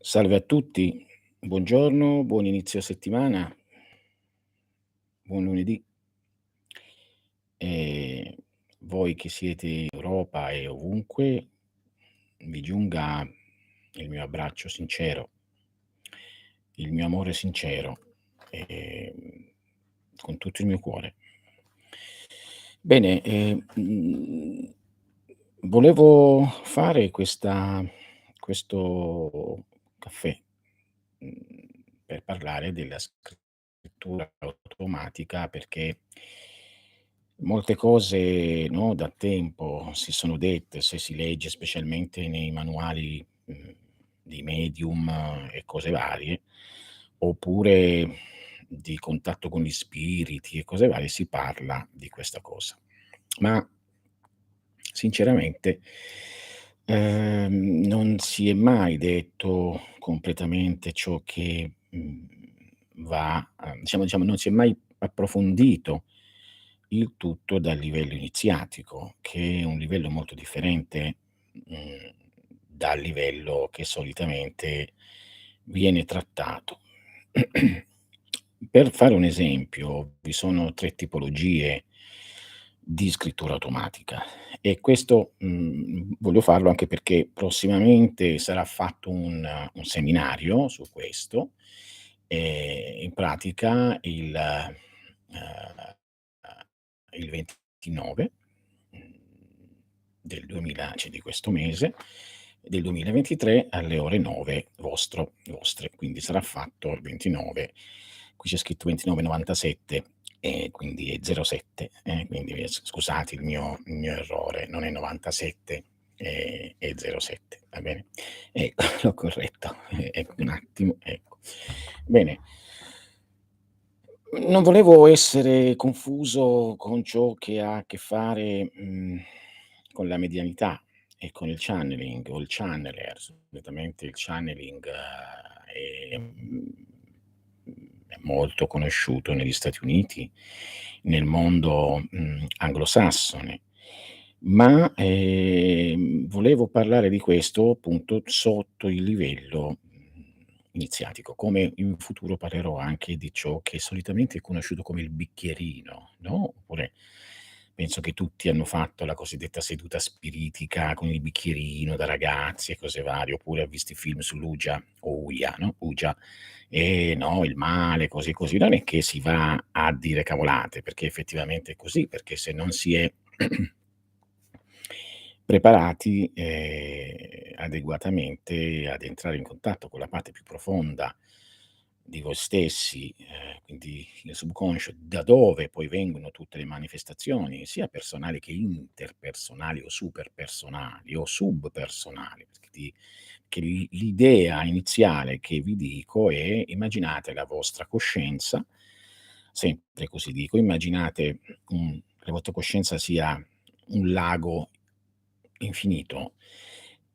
Salve a tutti, buongiorno, buon inizio settimana, buon lunedì. Ehm, Voi che siete in Europa e ovunque, vi giunga il mio abbraccio sincero, il mio amore sincero, ehm, con tutto il mio cuore. Bene, volevo fare questo caffè, mhmm, per parlare della scrittura automatica, perché molte cose, no, da tempo si sono dette, se si legge specialmente nei manuali, di medium e cose varie, oppure di contatto con gli spiriti e cose varie, si parla di questa cosa. Ma sinceramente, non si è mai detto completamente ciò che, va diciamo non si è mai approfondito il tutto dal livello iniziatico, che è un livello molto differente, mhmm, dal livello che solitamente viene trattato. Per fare un esempio, vi sono 3 tipologie di scrittura automatica e questo, voglio farlo anche perché prossimamente sarà fatto un seminario su questo. In pratica il 29, mhmm, del 2000, cioè di questo mese, del 2023, alle ore 9 vostre, quindi sarà fatto il 29. Qui c'è scritto 29,97 e quindi è 07, quindi scusate il mio errore, non è 97, è 07, va bene? Ecco, l'ho corretto, ecco un attimo, ecco. Bene. Non volevo essere confuso con ciò che ha a che fare, con la medianità e con il channeling o il channeler. Solitamente il channeling, è molto conosciuto negli Stati Uniti, nel mondo, anglosassone, ma, volevo parlare di questo appunto sotto il livello, iniziatico, come in futuro parlerò anche di ciò che solitamente è conosciuto come il bicchierino, no, oppure penso che tutti hanno fatto la cosiddetta seduta spiritica con il bicchierino da ragazzi e cose varie, oppure ha visto i film sull'Ouija o Ouija, no, Ouija, no, il male, così, così. Non è che si va a dire cavolate, perché effettivamente è così, perché se non si è preparati, adeguatamente ad entrare in contatto con la parte più profonda di voi stessi, quindi il subconscio, da dove poi vengono tutte le manifestazioni, sia personali che interpersonali o superpersonali o subpersonali, perché l'idea iniziale che vi dico è: immaginate la vostra coscienza, sempre così dico, immaginate, la vostra coscienza sia un lago infinito,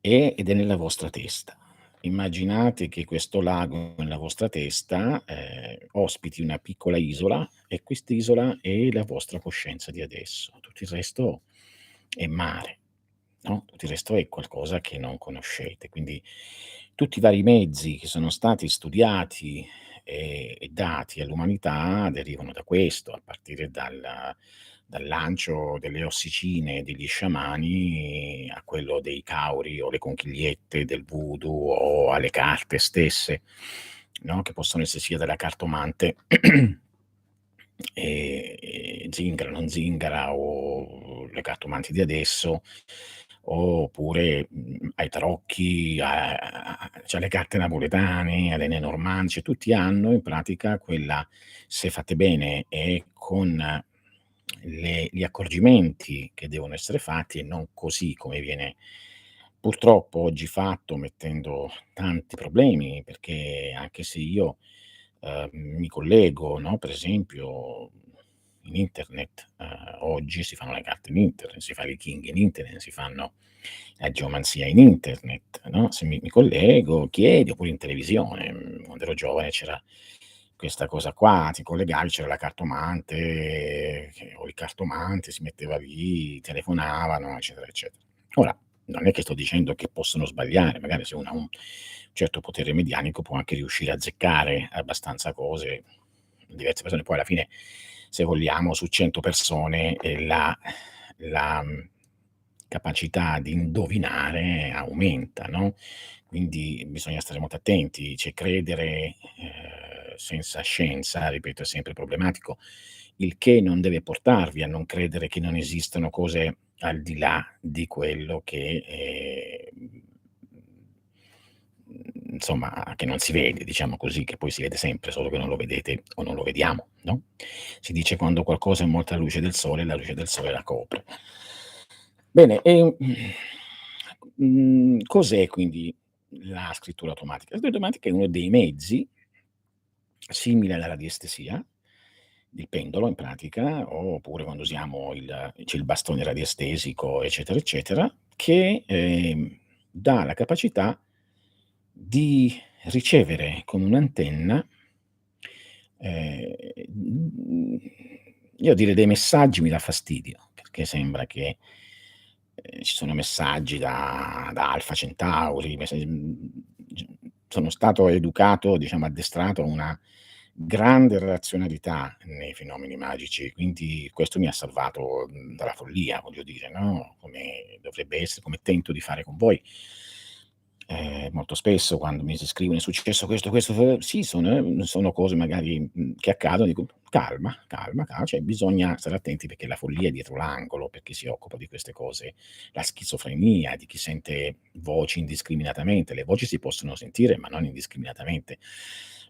ed è nella vostra testa. Immaginate che questo lago nella vostra testa, ospiti una piccola isola e quest'isola è la vostra coscienza di adesso. Tutto il resto è mare, no, tutto il resto è qualcosa che non conoscete. Quindi tutti i vari mezzi che sono stati studiati e dati all'umanità derivano da questo, a partire dal lancio delle ossicine e degli sciamani a quello dei cauri o le conchigliette del voodoo o alle carte stesse, no, che possono essere sia della cartomante, zingara, non zingara o le cartomanti di adesso, oppure, ai tarocchi, cioè alle carte napoletane, alle Lenormand, cioè tutti hanno in pratica quella, se fatte bene e con gli accorgimenti che devono essere fatti e non così come viene purtroppo oggi fatto, mettendo tanti problemi, perché anche se io, mi collego, no, per esempio in internet, oggi si fanno le carte in internet, si fa l'I Ching in internet, si fanno la geomanzia in internet, no, se mi collego, chiedi, oppure in televisione. Quando ero giovane c'era questa cosa qua, ti collegavi, c'era la cartomante o il cartomante, si metteva lì, telefonavano, eccetera, eccetera. Ora Non è che sto dicendo che possono sbagliare, magari se uno ha un certo potere medianico può anche riuscire a azzeccare abbastanza cose, diverse persone. Poi alla fine, se vogliamo, su 100 persone, la capacità di indovinare aumenta, no, quindi bisogna stare molto attenti. Cioè credere, senza scienza, ripeto, è sempre problematico, il che non deve portarvi a non credere che non esistano cose al di là di quello che, insomma, che non si vede, diciamo così, che poi si vede sempre, solo che non lo vedete o non lo vediamo, no, si dice: "Quando qualcosa è molto alla luce del sole, la luce del sole la copre". Bene, cos'è quindi la scrittura automatica? La scrittura automatica è uno dei mezzi simile alla radiestesia, il pendolo in pratica, oppure quando usiamo c'è il bastone radiestesico, eccetera, eccetera, che, dà la capacità di ricevere con un'antenna, mhmm, io dire dei messaggi mi dà fastidio, perché sembra che, ci sono messaggi da Alpha Centauri, g sono stato educato, diciamo addestrato a una grande razionalità nei fenomeni magici, quindi questo mi ha salvato, dalla follia, voglio dire, no, come dovrebbe essere, come tento di fare con voi. Molto spesso quando mi si scrivono: "È successo questo, questo", sì, sono cose magari, che accadono, dico: "Calma, calma, cioè bisogna stare attenti perché la follia è dietro l'angolo, perché si occupa di queste cose, la schizofrenia, di chi sente voci indiscriminatamente. Le voci si possono sentire, ma non indiscriminatamente.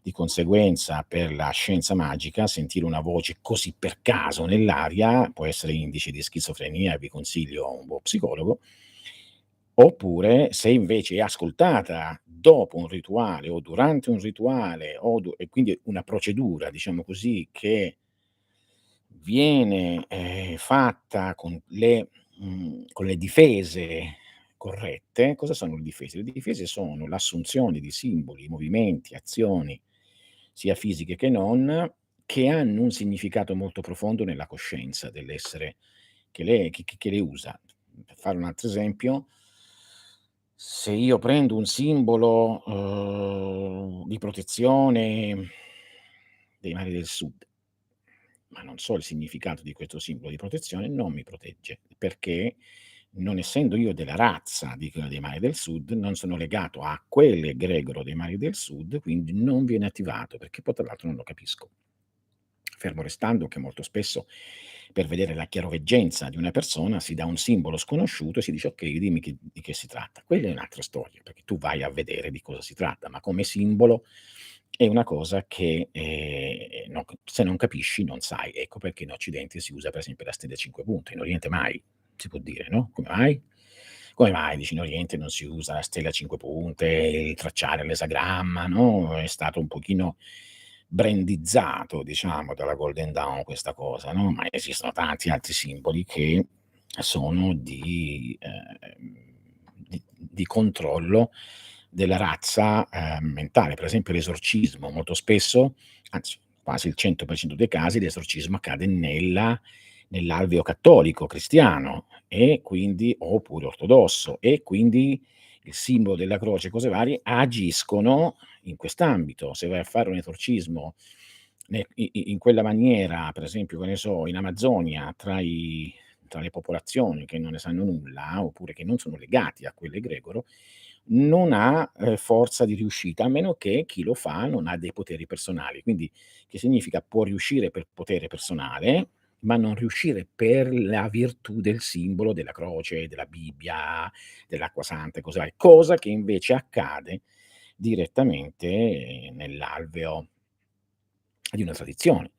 Di conseguenza, per la scienza magica, sentire una voce così per caso nell'aria può essere indice di schizofrenia e vi consiglio un buon psicologo. Oppure, se invece è ascoltata dopo un rituale o durante un rituale e quindi una procedura, diciamo così, che viene, fatta con le difese corrette. Cosa sono le difese? Le difese sono l'assunzione di simboli, movimenti, azioni, sia fisiche che non, che hanno un significato molto profondo nella coscienza dell'essere che le usa. Per fare un altro esempio, se io prendo un simbolo, di protezione dei mari del sud, ma non so il significato di questo simbolo di protezione, non mi protegge, perché non essendo io della razza di quella dei mari del sud, non sono legato a quell'egregoro dei mari del sud, quindi non viene attivato, perché poi tra l'altro non lo capisco. Fermo restando che molto spesso per vedere la chiaroveggenza di una persona si dà un simbolo sconosciuto e si dice: "Okay, dimmi di che si tratta". Quella è un'altra storia, perché tu vai a vedere di cosa si tratta, ma come simbolo è una cosa che, no, se non capisci non sai. Ecco perché in Occidente si usa per esempio la stella a 5 punte, in Oriente mai, si può dire, no, come mai? Come mai dici in Oriente non si usa la stella a 5 punte, il tracciare l'esagramma, no, è stato un pochino brandizzato, diciamo, dalla Golden Dawn questa cosa, no, ma esistono tanti altri simboli che sono di controllo della razza, mentale. Per esempio l'esorcismo, molto spesso, anzi quasi il 100% dei casi, l'esorcismo accade nell'alveo cattolico, cristiano e quindi oppure ortodosso, e quindi il simbolo della croce e cose varie agiscono in quest'ambito. Se vai a fare un esorcismo in quella maniera, per esempio, che ne so, in Amazzonia tra le popolazioni che non ne sanno nulla, oppure che non sono legati a quell'egregoro, non ha, forza di riuscita, a meno che chi lo fa non ha dei poteri personali. Quindi, che significa? Può riuscire per potere personale, ma non riuscire per la virtù del simbolo della croce, della Bibbia, dell'acqua santa e cose varie, cosa che invece accade direttamente nell'alveo di una tradizione.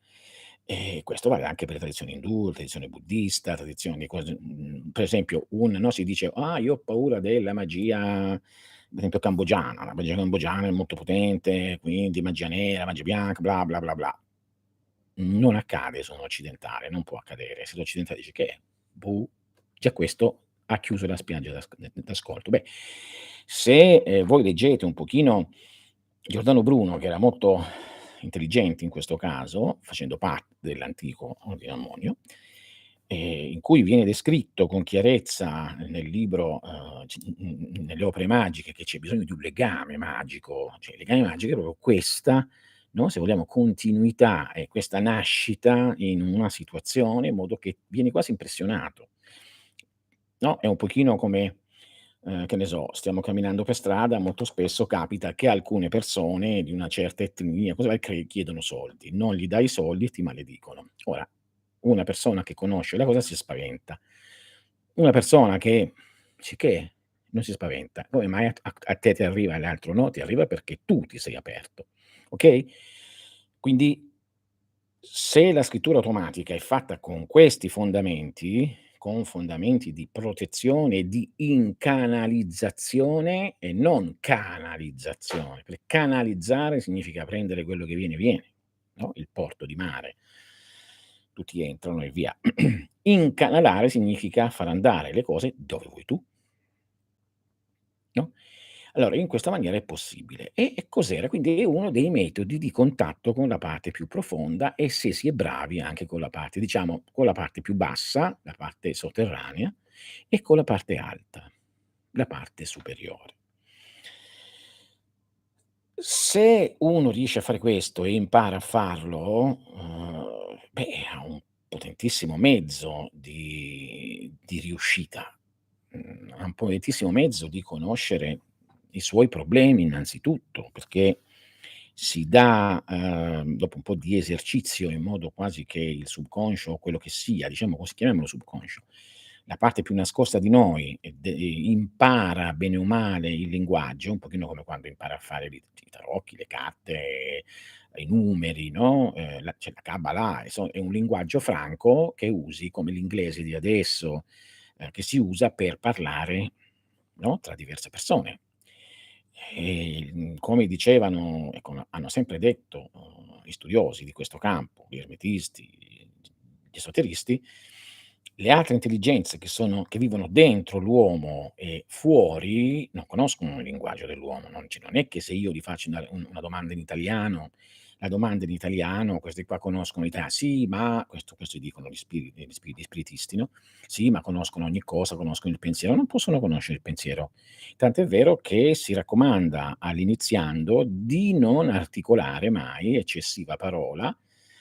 E questo vale anche per le tradizioni indù, tradizione buddista, tradizioni per esempio si dice: "Ah, io ho paura della magia", per esempio cambogiana, la magia cambogiana è molto potente, quindi magia nera, magia bianca, bla, bla, bla, bla. Non accade su un occidentale, non può accadere. Se l'occidentale dice: "Che è?" Boh, già questo ha chiuso la spiaggia d'ascolto. Beh, se, voi leggete un pochino Giordano Bruno, che era molto intelligente in questo caso, facendo parte dell'antico Ordine Ammonio, in cui viene descritto con chiarezza nel libro, nelle opere magiche, che c'è bisogno di un legame magico, cioè il legame magico è proprio questa, no, se vogliamo continuità e questa nascita in una situazione in modo che vieni quasi impressionato, no, è un pochino come, che ne so, stiamo camminando per strada, molto spesso capita che alcune persone di una certa etnia, cosa vai, chiedono soldi, non gli dai i soldi e ti maledicono. Ora, una persona che conosce la cosa si spaventa. Una persona che sicché non si spaventa. Come mai a te ti arriva e all'altro no? Ti arriva perché tu ti sei aperto, okay? Quindi se la scrittura automatica è fatta con questi fondamenti, con fondamenti di protezione e di incanalizzazione e non canalizzazione, perché canalizzare significa prendere quello che viene, viene, no, il porto di mare. Tutti entrano e via. Incanalare significa far andare le cose dove vuoi tu, no, allora in questa maniera è possibile. E cos'era? Quindi è uno dei metodi di contatto con la parte più profonda e se si è bravi anche con la parte diciamo, con la parte più bassa, la parte sotterranea, e con la parte alta, la parte superiore. Se uno riesce a fare questo e impara a farlo, beh, ha un potentissimo mezzo di riuscita. Ha un potentissimo mezzo di conoscere i suoi problemi innanzitutto, perché si dà, dopo un po' di esercizio in modo quasi che il subconscio o quello che sia, diciamo così, chiamiamolo subconscio, la parte più nascosta di noi impara bene o male il linguaggio, un pochino come quando impara a fare i tarocchi, le carte, i numeri, no, la Kabbalah, è un linguaggio franco che usi come l'inglese di adesso, che si usa per parlare, no, tra diverse persone. Come dicevano e come hanno sempre detto, gli studiosi di questo campo, gli ermetisti, gli esoteristi, le altre intelligenze che vivono dentro l'uomo e fuori non conoscono il linguaggio dell'uomo, non è che se io gli faccio una domanda in italiano, la domanda in italiano, questi qua conoscono sì, ma questo dicono gli spiritisti, no, sì, ma conoscono ogni cosa, conoscono il pensiero, non possono conoscere il pensiero. Tant'è vero che si raccomanda all'iniziando di non articolare mai eccessiva parola,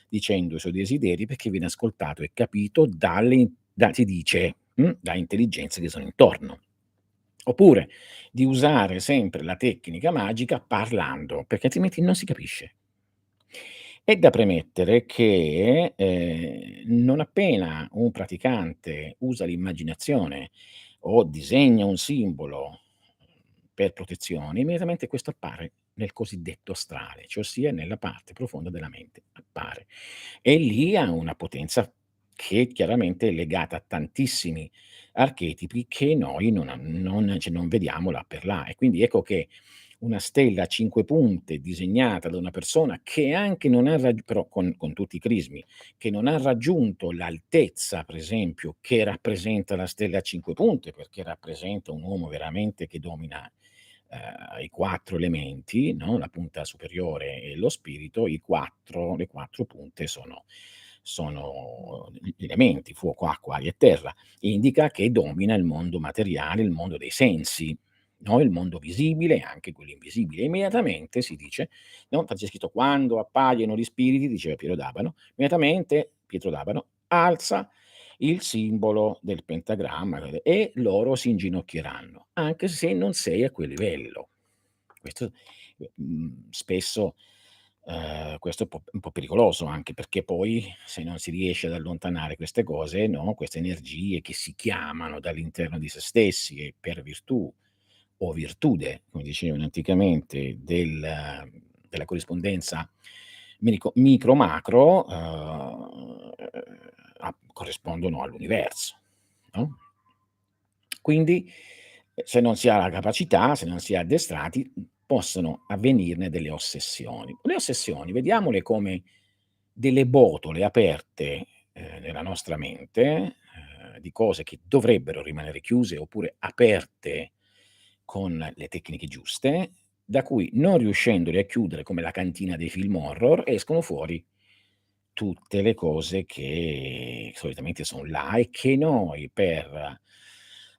dicendo i suoi desideri, perché viene ascoltato e capito si dice, da intelligenze che sono intorno. Oppure di usare sempre la tecnica magica parlando, perché altrimenti non si capisce. È da premettere che, non appena un praticante usa l'immaginazione o disegna un simbolo per protezione, immediatamente questo appare nel cosiddetto astrale, cioè ossia nella parte profonda della mente, appare. E lì ha una potenza che chiaramente è legata a tantissimi archetipi che noi non vediamo là per là. E quindi ecco che una stella a 5 punte disegnata da una persona che anche non ha però con tutti i crismi, che non ha raggiunto l'altezza, per esempio, che rappresenta la stella a 5 punte, perché rappresenta un uomo veramente che domina, i 4 elementi, no, la punta superiore e lo spirito, le 4 punte sono gli elementi: fuoco, acqua, aria e terra. Indica che domina il mondo materiale, il mondo dei sensi, no, il mondo visibile e anche quello invisibile. Immediatamente si dice, no, infatti c'è scritto: "Quando appaiono gli spiriti", diceva immediatamente Pietro d'Abano alza il simbolo del pentagramma e loro si inginocchieranno, anche se non sei a quel livello. Questo, spesso, questo è un po' pericoloso, anche perché poi se non si riesce ad allontanare queste cose, no, queste energie che si chiamano dall'interno di se stessi e per virtù o virtude, come dicevano anticamente, della corrispondenza micro-macro, corrispondono all'universo, no? Quindi, se non si ha la capacità, se non si è addestrati, possono avvenirne delle ossessioni. Le ossessioni vediamole come delle botole aperte, nella nostra mente, di cose che dovrebbero rimanere chiuse oppure aperte con le tecniche giuste, da cui non riuscendoli a chiudere come la cantina dei film horror, escono fuori tutte le cose che solitamente son là e che noi per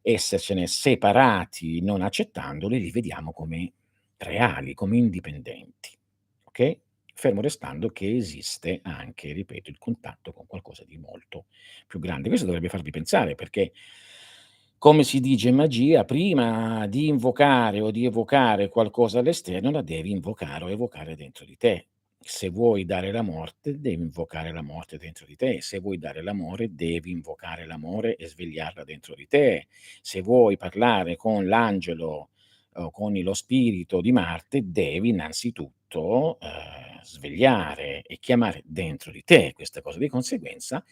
essercene separati, non accettandole, li vediamo come reali, come indipendenti, okay, fermo restando che esiste anche, ripeto, il contatto con qualcosa di molto più grande. Questo dovrebbe farvi pensare perché, come si dice in magia, prima di invocare o di evocare qualcosa all'esterno, la devi invocare o evocare dentro di te. Se vuoi dare la morte, devi invocare la morte dentro di te. Se vuoi dare l'amore, devi invocare l'amore e svegliarla dentro di te. Se vuoi parlare con l'angelo o con lo spirito di Marte, devi innanzitutto, svegliare e chiamare dentro di te questa cosa. Di conseguenza,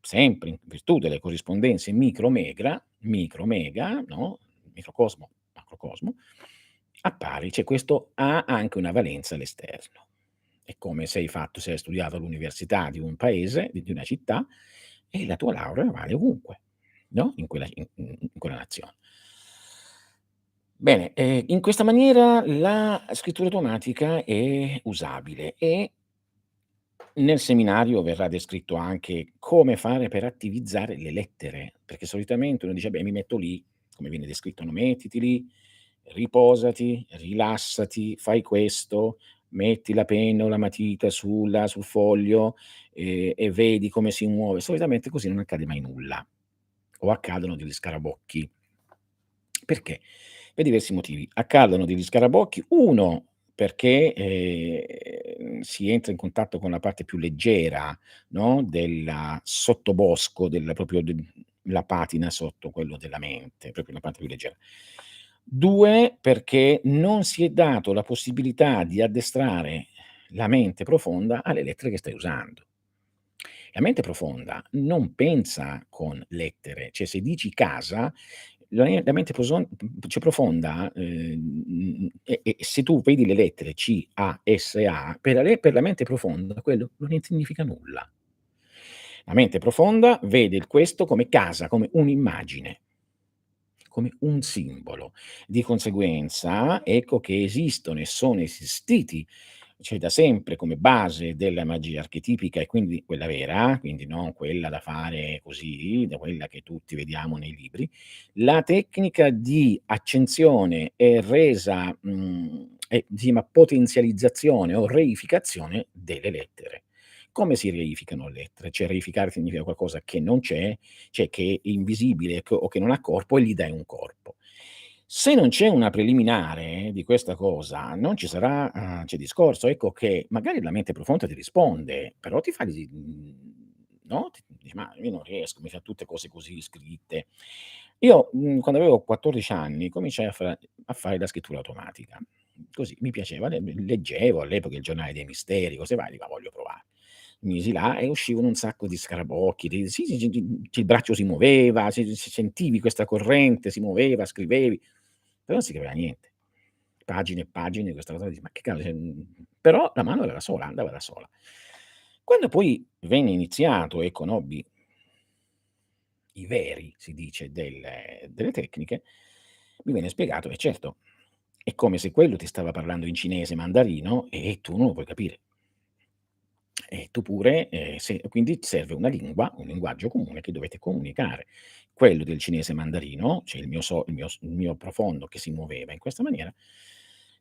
sempre in virtù delle corrispondenze micro-mega, no, microcosmo, macrocosmo, appari, cioè questo ha anche una valenza all'esterno. È come se hai studiato all'università di un paese, di una città, e la tua laurea vale ovunque, no, in quella nazione. Bene, in questa maniera la scrittura automatica è usabile e nel seminario verrà descritto anche come fare per attivizzare le lettere, perché solitamente uno dice: "Beh, mi metto lì", come viene descritto, no, mettiti lì, riposati, rilassati, fai questo, metti la penna o la matita sul foglio, e vedi come si muove. Solitamente così non accade mai nulla o accadono degli scarabocchi. Perché? Per diversi motivi. Accadono degli scarabocchi: 1 perché, si entra in contatto con la parte più leggera, no, della sottobosco del proprio la patina sotto quello della mente, proprio la parte più leggera. 2 perché non si è dato la possibilità di addestrare la mente profonda alle lettere che stai usando. La mente profonda non pensa con lettere, cioè se dici casa, la mente cioè profonda, e se tu vedi le lettere C, A, S, A, per la mente profonda quello non significa nulla. La mente profonda vede il questo come casa, come un'immagine, come un simbolo. Di conseguenza, ecco che esistono e sono esistiti, cioè da sempre come base della magia archetipica e quindi quella vera, quindi non quella da fare così, da quella che tutti vediamo nei libri, la tecnica di accensione e resa e diciamo potenzializzazione o reificazione delle lettere. Come si reificano le lettere? Cioè reificare significa qualcosa che non c'è, cioè che è invisibile o che non ha corpo e gli dai un corpo. Se non c'è una preliminare di questa cosa, non ci sarà, c'è discorso. Ecco che magari la mente profonda ti risponde, però ti fa no, ti dici: "Ma io non riesco, mi fa tutte cose così scritte". Io, quando avevo 14 anni cominciai a fare la scrittura automatica. Così, mi piaceva, leggevo all'epoca il Giornale dei Misteri, cose varie, dico: "Ma voglio provare". Mi misi là e uscivano un sacco di scarabocchi, il braccio si muoveva, sentivi questa corrente, si muoveva, scrivevi, però non si capiva niente. Pagine e pagine di questa cosa, dici: "Ma che cavolo", però la mano era da sola, andava da sola. Quando poi venne iniziato e conobbi i veri, si dice, delle tecniche, mi venne spiegato che certo, è come se quello ti stava parlando in cinese mandarino e tu non lo puoi capire. E tu pure, se quindi serve una lingua, un linguaggio comune che dovete comunicare. Quello del cinese mandarino, cioè il mio profondo che si muoveva in questa maniera,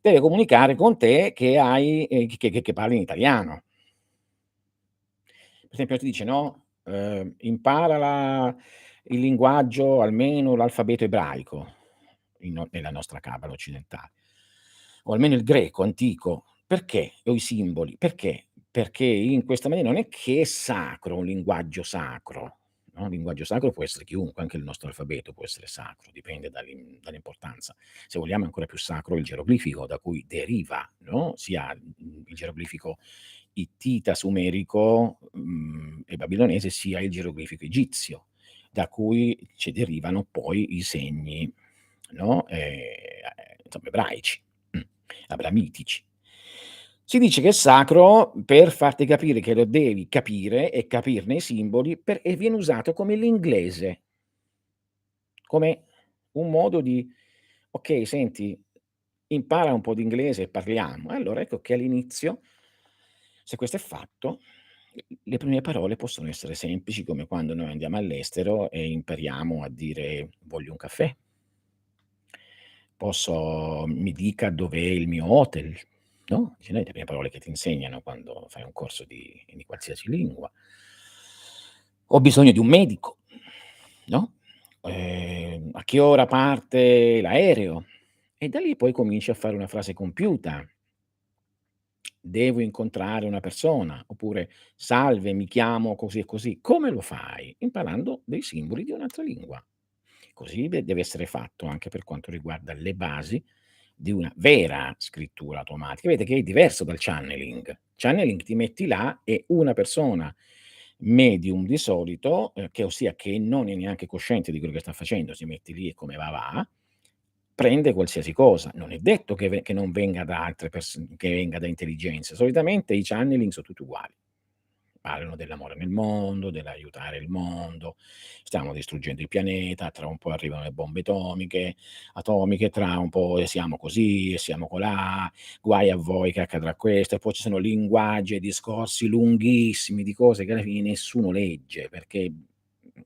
deve comunicare con te che hai che parli in italiano. Per esempio ti dice, no, impara il linguaggio, almeno l'alfabeto ebraico, nella nostra cabala occidentale, o almeno il greco antico. Perché? O i simboli. Perché? Perché in questa maniera non è che è sacro, un linguaggio sacro, no, un linguaggio sacro può essere chiunque, anche il nostro alfabeto può essere sacro, dipende dall'importanza. Se vogliamo è ancora più sacro il geroglifico da cui deriva, no, sia, il geroglifico ittita, sumerico, e babilonese, sia il geroglifico egizio, da cui ci derivano poi i segni, no, insomma ebraici, abramitici. Si dice che è sacro per farti capire che lo devi capire e capirne i simboli e viene usato come l'inglese, come un modo di: "Okay, senti, impara un po' di inglese e parliamo". E allora ecco che all'inizio, se questo è fatto, Le prime parole possono essere semplici, come quando noi andiamo all'estero e impariamo a dire: "Voglio un caffè". Posso mi dica dov'è il mio hotel, no, ce n'è le prime parole che ti insegnano quando fai un corso di qualsiasi lingua. Ho bisogno di un medico, no, a che ora parte l'aereo? E da lì poi cominci a fare una frase compiuta. Devo incontrare una persona, oppure: "Salve, mi chiamo così e così". Come lo fai? Imparando dei simboli di un'altra lingua. Così deve essere fatto anche per quanto riguarda le basi di una vera scrittura automatica. Vedete che è diverso dal channeling. Channeling ti metti là e una persona medium di solito, che ossia che non è neanche cosciente di quello che sta facendo, si mette lì e come va va, prende qualsiasi cosa. Non è detto che non venga da altre che venga da intelligenze. Solitamente i channeling so tutti uguali. Parlano dell'amore nel mondo, dell'aiutare il mondo, stiamo distruggendo il pianeta, tra un po' arrivano le bombe atomiche, tra un po' siamo così e siamo colà, guai a voi che accadrà questo, e poi ci sono linguaggi e discorsi lunghissimi di cose che alla fine nessuno legge, perché,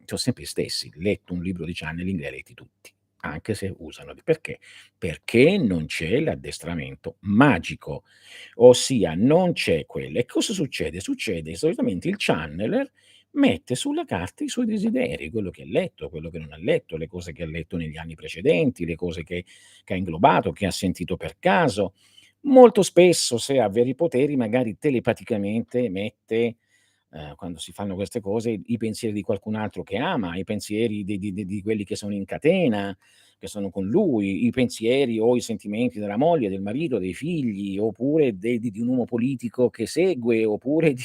so' sempre gli stessi. Letto un libro di channeling, li hai letti tutti, anche se usano perché? Perché non c'è l'addestramento magico. Ossia non c'è quello. E cosa succede? Succede solitamente il channeler mette sulla carta i suoi desideri, quello che ha letto, quello che non ha letto, le cose che ha letto negli anni precedenti, le cose che ha inglobato, che ha sentito per caso. Molto spesso, se ha veri poteri, magari telepaticamente mette, quando si fanno queste cose, i pensieri di qualcun altro che ama, i pensieri di quelli che sono in catena, che sono con lui, i pensieri o i sentimenti della moglie, del marito, dei figli, oppure de di un uomo politico che segue, oppure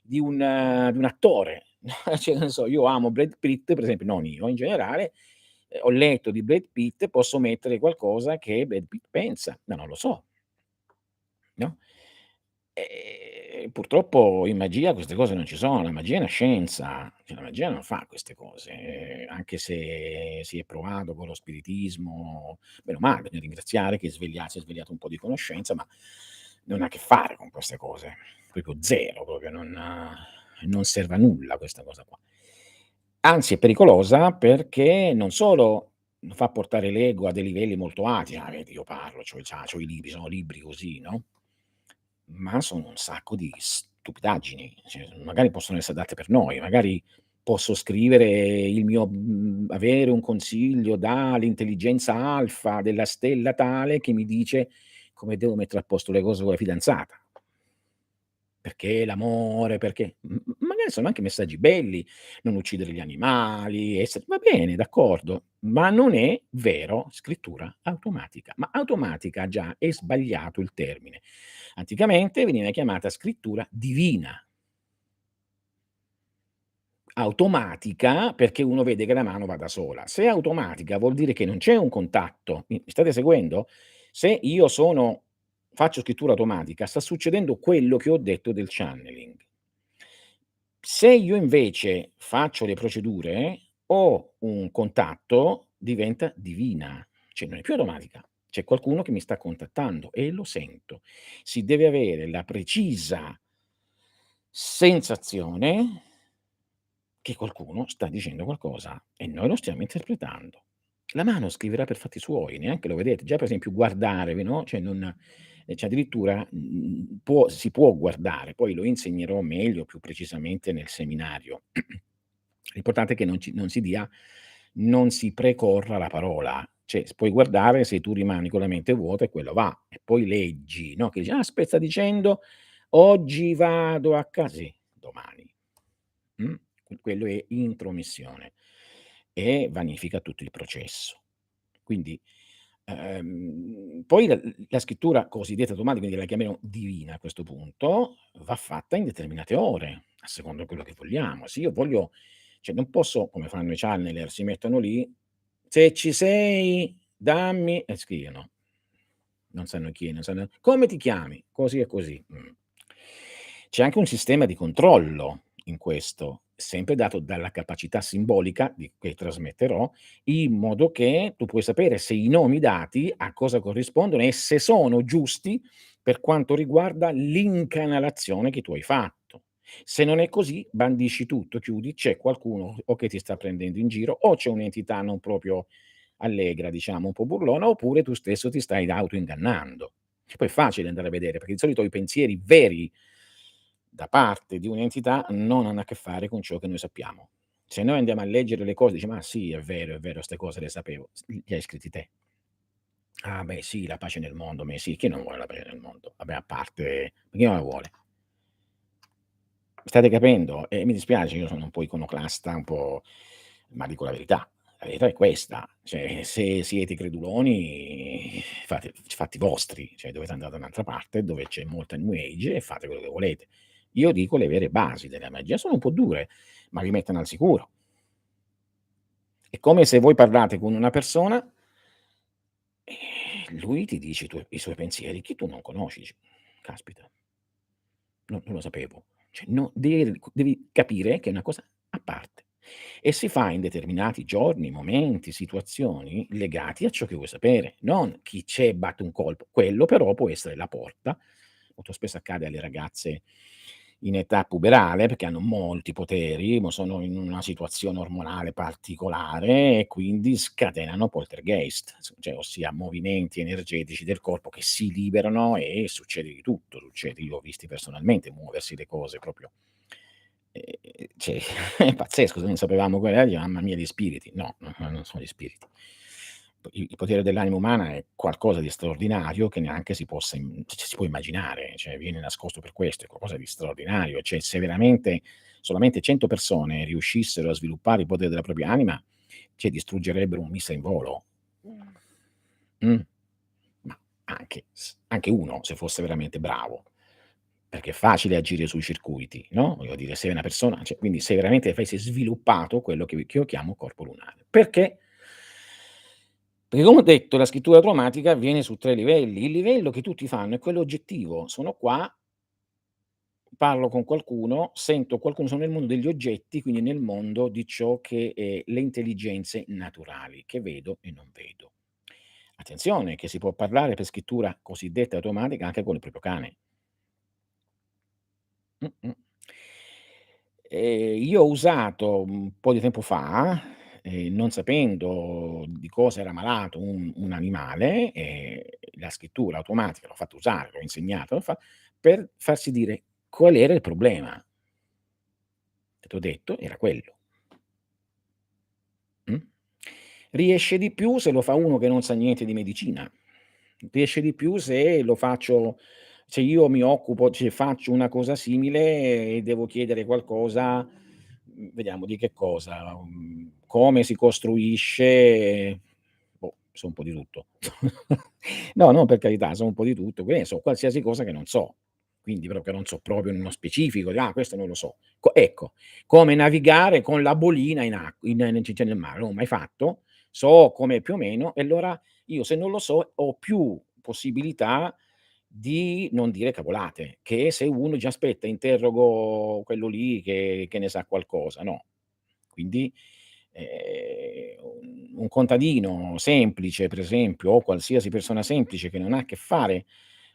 di un attore. Cioè, che ne so, io amo Brad Pitt, per esempio, non io, in generale, ho letto di Brad Pitt, posso mettere qualcosa che Brad Pitt pensa, ma non lo so, no? Purtroppo in magia queste cose non ci sono, la magia è una scienza, cioè la magia non fa queste cose, anche se si è provato con lo spiritismo, meno male, bisogna ringraziare che si è svegliato un po' di conoscenza, ma non ha a che fare con queste cose, proprio 0, proprio non serve a nulla questa cosa qua. Anzi è pericolosa perché non solo fa portare l'ego a dei livelli molto alti, "Ah vedi io parlo, c'ho i libri, sono libri così", no? Ma sono un sacco di stupidaggini, cioè magari possono essere date per noi, magari posso scrivere avere un consiglio dall'intelligenza alfa della stella tale che mi dice come devo mettere a posto le cose con la fidanzata. Perché l'amore, perché magari sono anche messaggi belli, non uccidere gli animali, esse va bene, d'accordo, ma non è vero scrittura automatica. Ma automatica già è sbagliato il termine. Anticamente veniva chiamata scrittura divina. Automatica perché uno vede che la mano va da sola. Se è automatica vuol dire che non c'è un contatto. Mi state seguendo? Se io faccio scrittura automatica, sta succedendo quello che ho detto del channeling. Se io invece faccio le procedure, ho un contatto, diventa divina, cioè non è più automatica. C'è qualcuno che mi sta contattando e lo sento. Si deve avere la precisa sensazione che qualcuno sta dicendo qualcosa e noi lo stiamo interpretando. La mano scriverà per fatti suoi, neanche lo vedete. Già per esempio guardare, no, cioè non cioè addirittura, si può guardare, poi lo insegnerò meglio, più precisamente nel seminario. L'importante è che non si precorra la parola. Cioè, puoi guardare, se tu rimani con la mente vuota e quello va, e poi leggi, no, che dici: "Ah, aspetta, sta dicendo: oggi vado a ca" sì, domani. Mh? Quello è intromissione e vanifica tutto il processo. Quindi, poi la scrittura cosiddetta automatica, quindi la chiamiamo divina a questo punto, va fatta in determinate ore, a secondo quello che vogliamo. Se io voglio cioè non posso, come fanno i channeler, si mettono lì: "Se ci sei dammi" e scrivono. Non sanno chi è, non sanno "Come ti chiami?" Così e così. C'è anche un sistema di controllo in questo, sempre dato dalla capacità simbolica di che trasmetterò, in modo che tu puoi sapere se i nomi dati a cosa corrispondono e se sono giusti per quanto riguarda l'incanalazione che tu hai fatto. Se non è così, bandisci tutto, chiudi, c'è qualcuno o che ti sta prendendo in giro o c'è un'entità non proprio allegra, diciamo, un po' burlona, oppure tu stesso ti stai autoingannando. Che poi è facile andare a vedere, perché di solito i pensieri veri da parte di un'entità non hanno a che fare con ciò che noi sappiamo. Se noi andiamo a leggere le cose, diciamo: "Ah sì, è vero, 'ste cose le sapevo." Li hai scritti te. "Ah beh sì, la pace nel mondo." Beh sì, chi non vuole la pace nel mondo? Vabbè, a parte chi non la vuole? State capendo? E mi dispiace, io sono un po' iconoclasta, un po', ma dico la verità. La verità è questa, cioè se siete creduloni fatti vostri, cioè dovete andare da un'altra parte dove c'è molta new age e fate quello che volete. Io dico le vere basi della magia, sono un po' dure, ma vi mettono al sicuro. È come se voi parlate con una persona e lui ti dice i suoi pensieri che tu non conosci, dici: "Caspita". Non lo sapevo. Cioè no, devi capire che è una cosa a parte e si fa in determinati giorni, momenti, situazioni legati a ciò che vuoi sapere, non chi c'è e batte un colpo. Quello però può essere la porta, molto spesso accade alle ragazze in età puberale, perché hanno molti poteri, ma sono in una situazione ormonale particolare e quindi scatenano poltergeist, cioè ossia movimenti energetici del corpo che si liberano e succede di tutto, succede io ho visti personalmente muoversi le cose proprio, cioè è pazzesco, se non sapevamo qual era, mamma mia gli spiriti. No, non sono gli spiriti. Il potere dell'anima umana è qualcosa di straordinario che neanche si può immaginare, cioè viene nascosto per questo, è qualcosa di straordinario. Cioè se veramente solamente 100 persone riuscissero a sviluppare il potere della propria anima, cioè distruggerebbero un missile in volo. Mh. Ma anche uno se fosse veramente bravo, perché è facile agire sui circuiti, no, voglio dire, sei una persona cioè quindi se veramente avessi sviluppato quello che io chiamo corpo lunare. Perché? Perché come ho detto la scrittura automatica avviene su 3 livelli. Il livello che tutti fanno è quello oggettivo. Sono qua, parlo con qualcuno, sento qualcuno, sono nel mondo degli oggetti, quindi nel mondo di ciò che è le intelligenze naturali, che vedo e non vedo. Attenzione che si può parlare per scrittura cosiddetta automatica anche con il proprio cane. Mh-mh. Io ho usato un po' di tempo fa, non sapendo di cosa era malato un animale, la scrittura automatica l'ho fatto usare, l'ho insegnato, per farsi dire qual era il problema. T'ho detto, era quello. Mh. Riesce di più se lo fa uno che non sa niente di medicina. Riesce di più se lo faccio se io mi occupo cioè faccio una cosa simile e devo chiedere qualcosa, vediamo di che cosa, come si costruisce boh, so un po' di tutto. No, no, per carità, so un po' di tutto, che ne so, qualsiasi cosa che non so. Quindi proprio non so proprio nello specifico, questo non lo so. Ecco, come navigare con la bolina nel mare, non l'ho mai fatto, so come più o meno e allora io se non lo so ho più possibilità di non dire cavolate, che se uno dice: "Aspetta interrogo quello lì che ne sa qualcosa." No. Quindi, un contadino semplice, per esempio, o qualsiasi persona semplice che non ha a che fare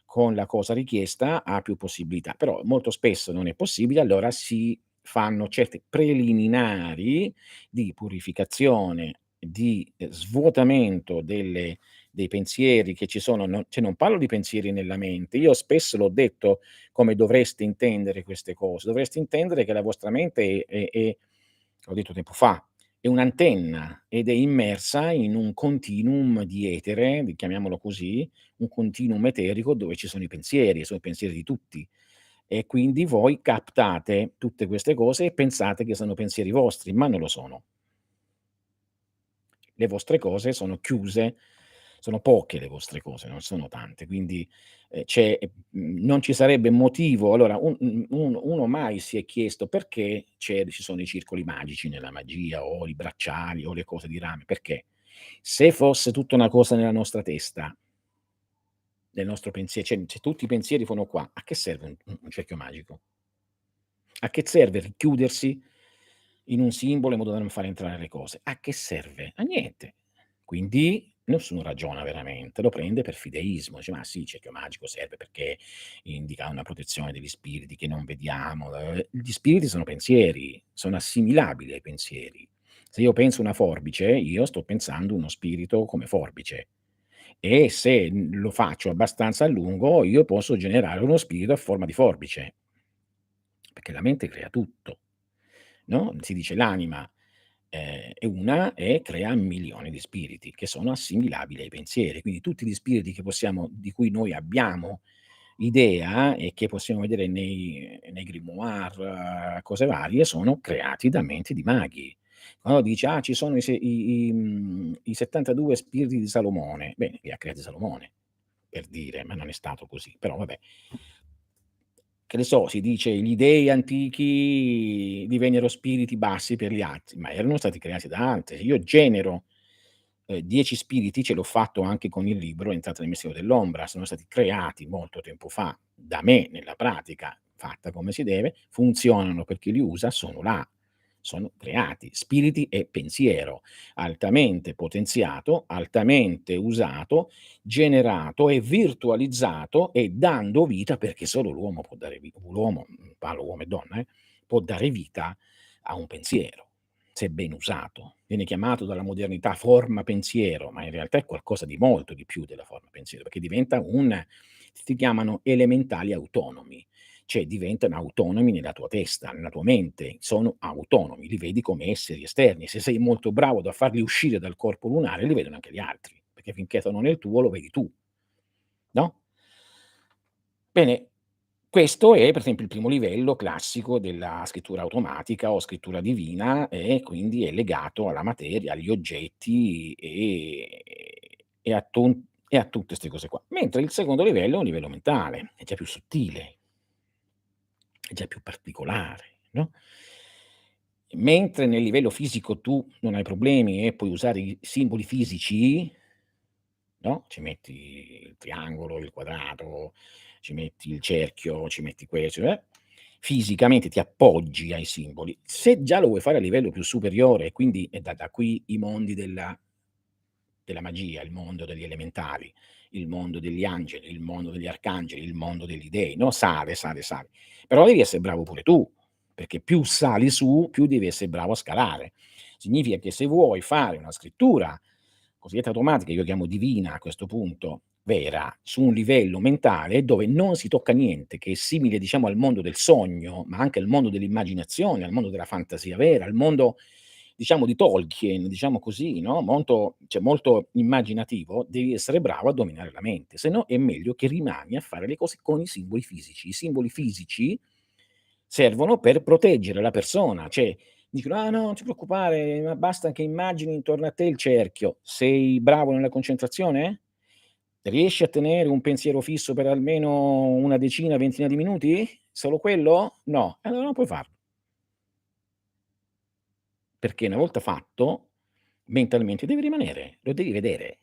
con la cosa richiesta ha più possibilità, però molto spesso non è possibile, allora si fanno certe preliminari di purificazione, di, svuotamento dei pensieri che ci sono, non parlo di pensieri nella mente. Io spesso l'ho detto come dovreste intendere queste cose. Dovreste intendere che la vostra mente l'ho detto tempo fa, è un'antenna ed è immersa in un continuum di etere, chiamiamolo così, un continuum eterico dove ci sono i pensieri di tutti. E quindi voi captate tutte queste cose e pensate che sono pensieri vostri, ma non lo sono. Le vostre cose sono chiuse, sono poche le vostre cose, non sono tante, quindi, non ci sarebbe motivo allora uno mai si è chiesto perché ci sono i circoli magici nella magia o i bracciali o le cose di rame, perché? Se fosse tutta una cosa nella nostra testa, nel nostro cioè se tutti i pensieri sono qua, a che serve un cerchio magico? A che serve richiudersi in un simbolo in modo da non far entrare le cose? A che serve? A niente. Quindi nessuno ragiona veramente, lo prende per fideismo, dice: "Ma sì, il cerchio magico serve perché indica una protezione degli spiriti che non vediamo". Gli spiriti sono pensieri, sono assimilabili ai pensieri. Se io penso una forbice, io sto pensando uno spirito come forbice e se lo faccio abbastanza a lungo, io posso generare uno spirito a forma di forbice, perché la mente crea tutto, no, si dice l'anima, è una e crea milioni di spiriti che sono assimilabili ai pensieri. Quindi tutti gli spiriti che possiamo di cui noi abbiamo idea e che possiamo vedere nei grimoire, cose varie, sono creati da menti di maghi. Quando dice: "Ah, ci sono i 72 spiriti di Salomone", bene, li ha creati Salomone, per dire, ma non è stato così, però vabbè. Che ne so, si dice gli dei antichi divennero spiriti bassi per gli altri, ma erano stati creati da altri. Io genero, 10 spiriti, ce l'ho fatto anche con il libro Entrate nel mistero dell'ombra, sono stati creati molto tempo fa da me nella pratica, fatta come si deve, funzionano per chi li usa, sono là, sono creati. Spiriti e pensiero, altamente potenziato, altamente usato, generato e virtualizzato e dando vita, perché solo l'uomo può dare l'uomo, parlo uomo e donna, può dare vita a un pensiero, se ben usato. Viene chiamato dalla modernità forma pensiero, ma in realtà è qualcosa di molto di più della forma pensiero, perché diventa si chiamano elementali autonomi, cioè diventano autonomi nella tua testa, nella tua mente, sono autonomi, li vedi come esseri esterni. Se sei molto bravo da farli uscire dal corpo lunare, li vedono anche gli altri, perché finché sono nel tuo lo vedi tu, no? Bene, questo è per esempio il primo livello classico della scrittura automatica o scrittura divina e quindi è legato alla materia, agli oggetti e a tutte 'ste cose qua. Mentre il secondo livello è un livello mentale, è già più sottile, è già più particolare, no, mentre nel livello fisico tu non hai problemi e puoi usare i simboli fisici, no, ci metti il triangolo, il quadrato, ci metti il cerchio, ci metti questo, fisicamente ti appoggi ai simboli. Se già lo vuoi fare a livello più superiore, e quindi è da qui i mondi della magia, il mondo degli elementali, il mondo degli angeli, il mondo degli arcangeli, il mondo degli dei, no, sale, sale, sale. Però devi essere bravo pure tu, perché più sali su, più devi essere bravo a scalare. Significa che se vuoi fare una scrittura cosiddetta automatica, io chiamo divina a questo punto, vera, su un livello mentale dove non si tocca niente, che è simile diciamo al mondo del sogno, ma anche al mondo dell'immaginazione, al mondo della fantasia vera, al mondo diciamo di Tolkien, diciamo così, no, molto immaginativo, devi essere bravo a dominare la mente, se no è meglio che rimani a fare le cose con i simboli fisici. I simboli fisici servono per proteggere la persona, cioè dicono: "Ah no, non ti preoccupare, ma basta che immagini intorno a te il cerchio". Sei bravo nella concentrazione? Riesci a tenere un pensiero fisso per almeno una decina, ventina di minuti? Solo quello? No, allora non puoi farlo, perché una volta fatto, mentalmente devi rimanere, lo devi vedere.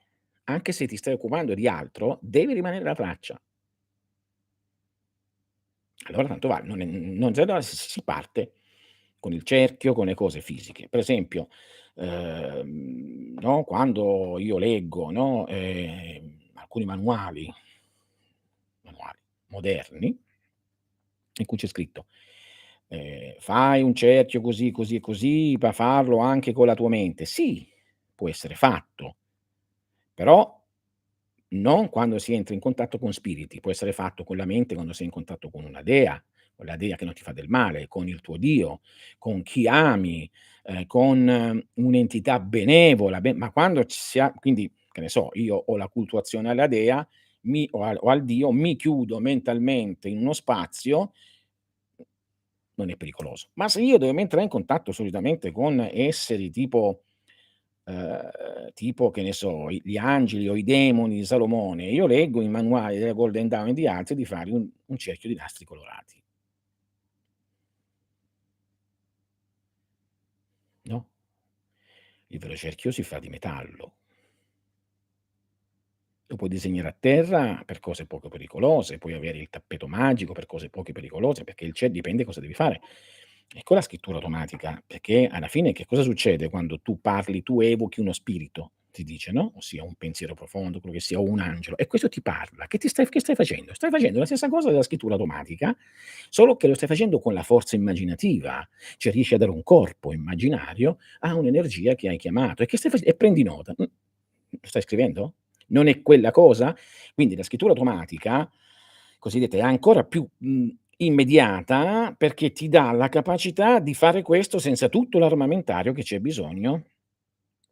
Anche se ti stai occupando di altro, devi rimanere la traccia. Allora tanto vale, non c'è da si parte con il cerchio, con le cose fisiche. Per esempio, no, quando io leggo, no, alcuni manuali moderni in cui c'è scritto, "Fai un cerchio così, così e così, ma farlo anche con la tua mente". Sì, può essere fatto, però non quando si entra in contatto con spiriti, può essere fatto con la mente quando sei in contatto con una dea, con la dea che non ti fa del male, con il tuo Dio, con chi ami, con un'entità benevola, ma quando ci si ha quindi, che ne so, io ho la cultuazione alla dea, o al Dio, mi chiudo mentalmente in uno spazio, non è pericoloso. Ma se io devo entrare in contatto solitamente con esseri tipo che ne so, gli angeli o i demoni di Salomone, io leggo i manuali della Golden Dawn e di altri di fare un cerchio di nastri colorati, no, il vero cerchio si fa di metallo. Lo puoi disegnare a terra per cose poco pericolose, puoi avere il tappeto magico per cose poco pericolose, perché il dipende cosa devi fare. E con la scrittura automatica, perché alla fine che cosa succede quando tu parli, tu evochi uno spirito? ti dice, no, ossia un pensiero profondo, quello che sia, o un angelo, e questo ti parla. Che stai facendo? Stai facendo la stessa cosa della scrittura automatica, solo che lo stai facendo con la forza immaginativa, cioè riesci a dare un corpo immaginario a un'energia che hai chiamato e che stai face e prendi nota. Lo stai scrivendo? Non è quella cosa? Quindi la scrittura automatica, cosiddetta, è ancora più, immediata, perché ti dà la capacità di fare questo senza tutto l'armamentario che c'è bisogno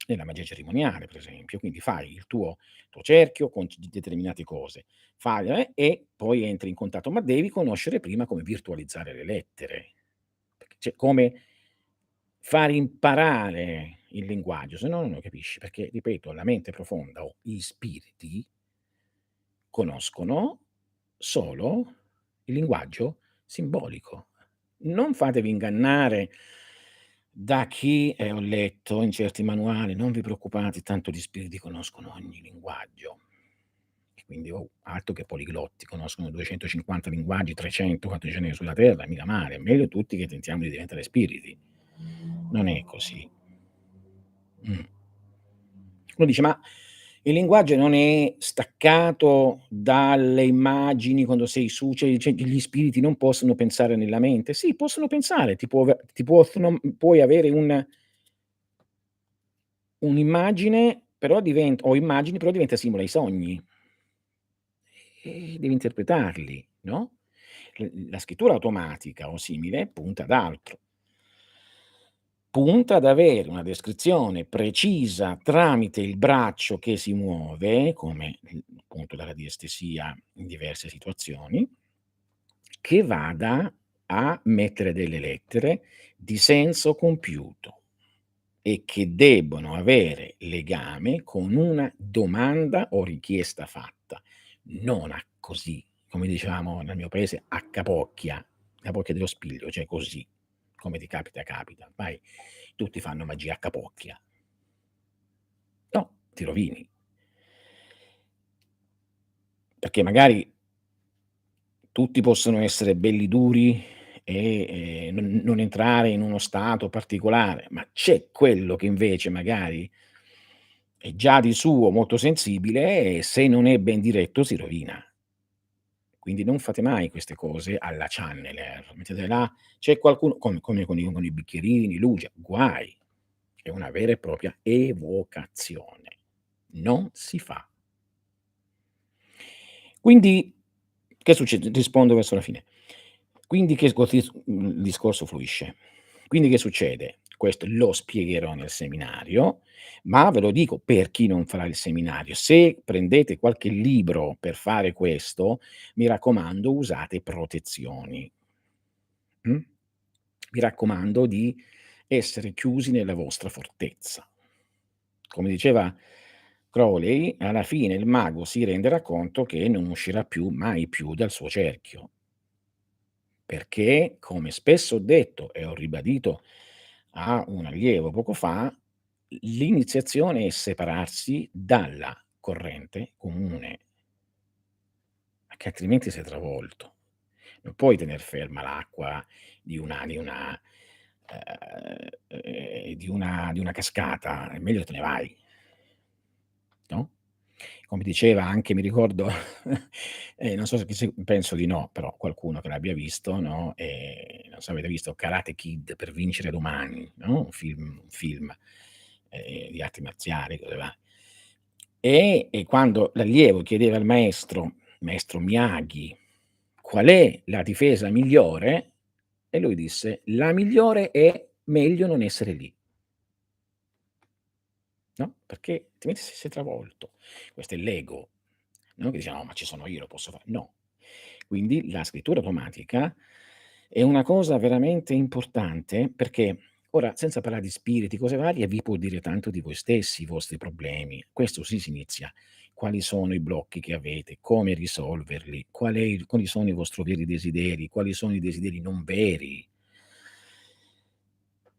nella magia cerimoniale, per esempio. Quindi fai il tuo cerchio con c determinate cose, fai e poi entri in contatto, ma devi conoscere prima come virtualizzare le lettere, perché cioè come far imparare il linguaggio, se no non lo capisci, perché ripeto, la mente profonda o gli spiriti conoscono solo il linguaggio simbolico. Non fatevi ingannare da chi ho letto in certi manuali: "Non vi preoccupate, tanto gli spiriti conoscono ogni linguaggio". E quindi, altro che poliglotti, conoscono 250 linguaggi, 300 quanti ce n'è sulla terra, mica male, meglio tutti che tentiamo di diventare spiriti. Non è così. Mh. Uno dice: "Ma il linguaggio non è staccato dalle immagini quando sei su, cioè gli spiriti non possono pensare nella mente?" Sì, possono pensare, ti possono puoi avere un'immagine, però o immagini, però diventa simile ai sogni, e devi interpretarli, no, la scrittura automatica o simile punta ad altro. Punta ad avere una descrizione precisa tramite il braccio che si muove, come appunto la radiestesia in diverse situazioni, che vada a mettere delle lettere di senso compiuto e che debbono avere legame con una domanda o richiesta fatta, non a così, come dicevamo nel mio paese, a capocchia dello spiglio, cioè così, come ti capita capita. Ormai tutti fanno magia a capocchia. No, ti rovini. Perché magari tutti possono essere belli duri e, non entrare in uno stato particolare, ma c'è quello che invece magari è già di suo molto sensibile e se non è ben diretto si rovina. Quindi non fate mai queste cose alla channeler, mettete là, c'è qualcuno come con i bicchierini, luce, guai. È una vera e propria evocazione. Non si fa. Quindi che succede? Rispondo verso la fine. Quindi che così il discorso fluisce. Quindi che succede? Questo lo spiegherò nel seminario, ma ve lo dico per chi non farà il seminario: se prendete qualche libro per fare questo, mi raccomando usate protezioni. Mh? Mi raccomando di essere chiusi nella vostra fortezza. Come diceva Crowley, alla fine il mago si renderà conto che non uscirà più mai più dal suo cerchio, perché, come spesso ho detto e ho ribadito a un allievo poco fa, l'iniziazione è separarsi dalla corrente comune, perché altrimenti sei travolto. Non puoi tener ferma l'acqua di una cascata, è meglio te ne vai. No, come diceva anche mi ricordo non so se penso di no, però qualcuno che l'abbia visto, no, non so avete visto Karate Kid, Per vincere domani, no, un film, di arti marziali, cose va e quando l'allievo chiedeva al maestro Miyagi, qual è la difesa migliore, e lui disse: "La migliore è meglio non essere lì". No, perché altrimenti sei travolto. Questo è l'ego, no, che dice: "No, ma ci sono io, lo posso fare". No. Quindi la scrittura automatica è una cosa veramente importante perché ora, senza parlare di spiriti, cose varie, vi può dire tanto di voi stessi, i vostri problemi. Questo sì si inizia. Quali sono i blocchi che avete, come risolverli, quali sono i vostri veri desideri, quali sono i desideri non veri.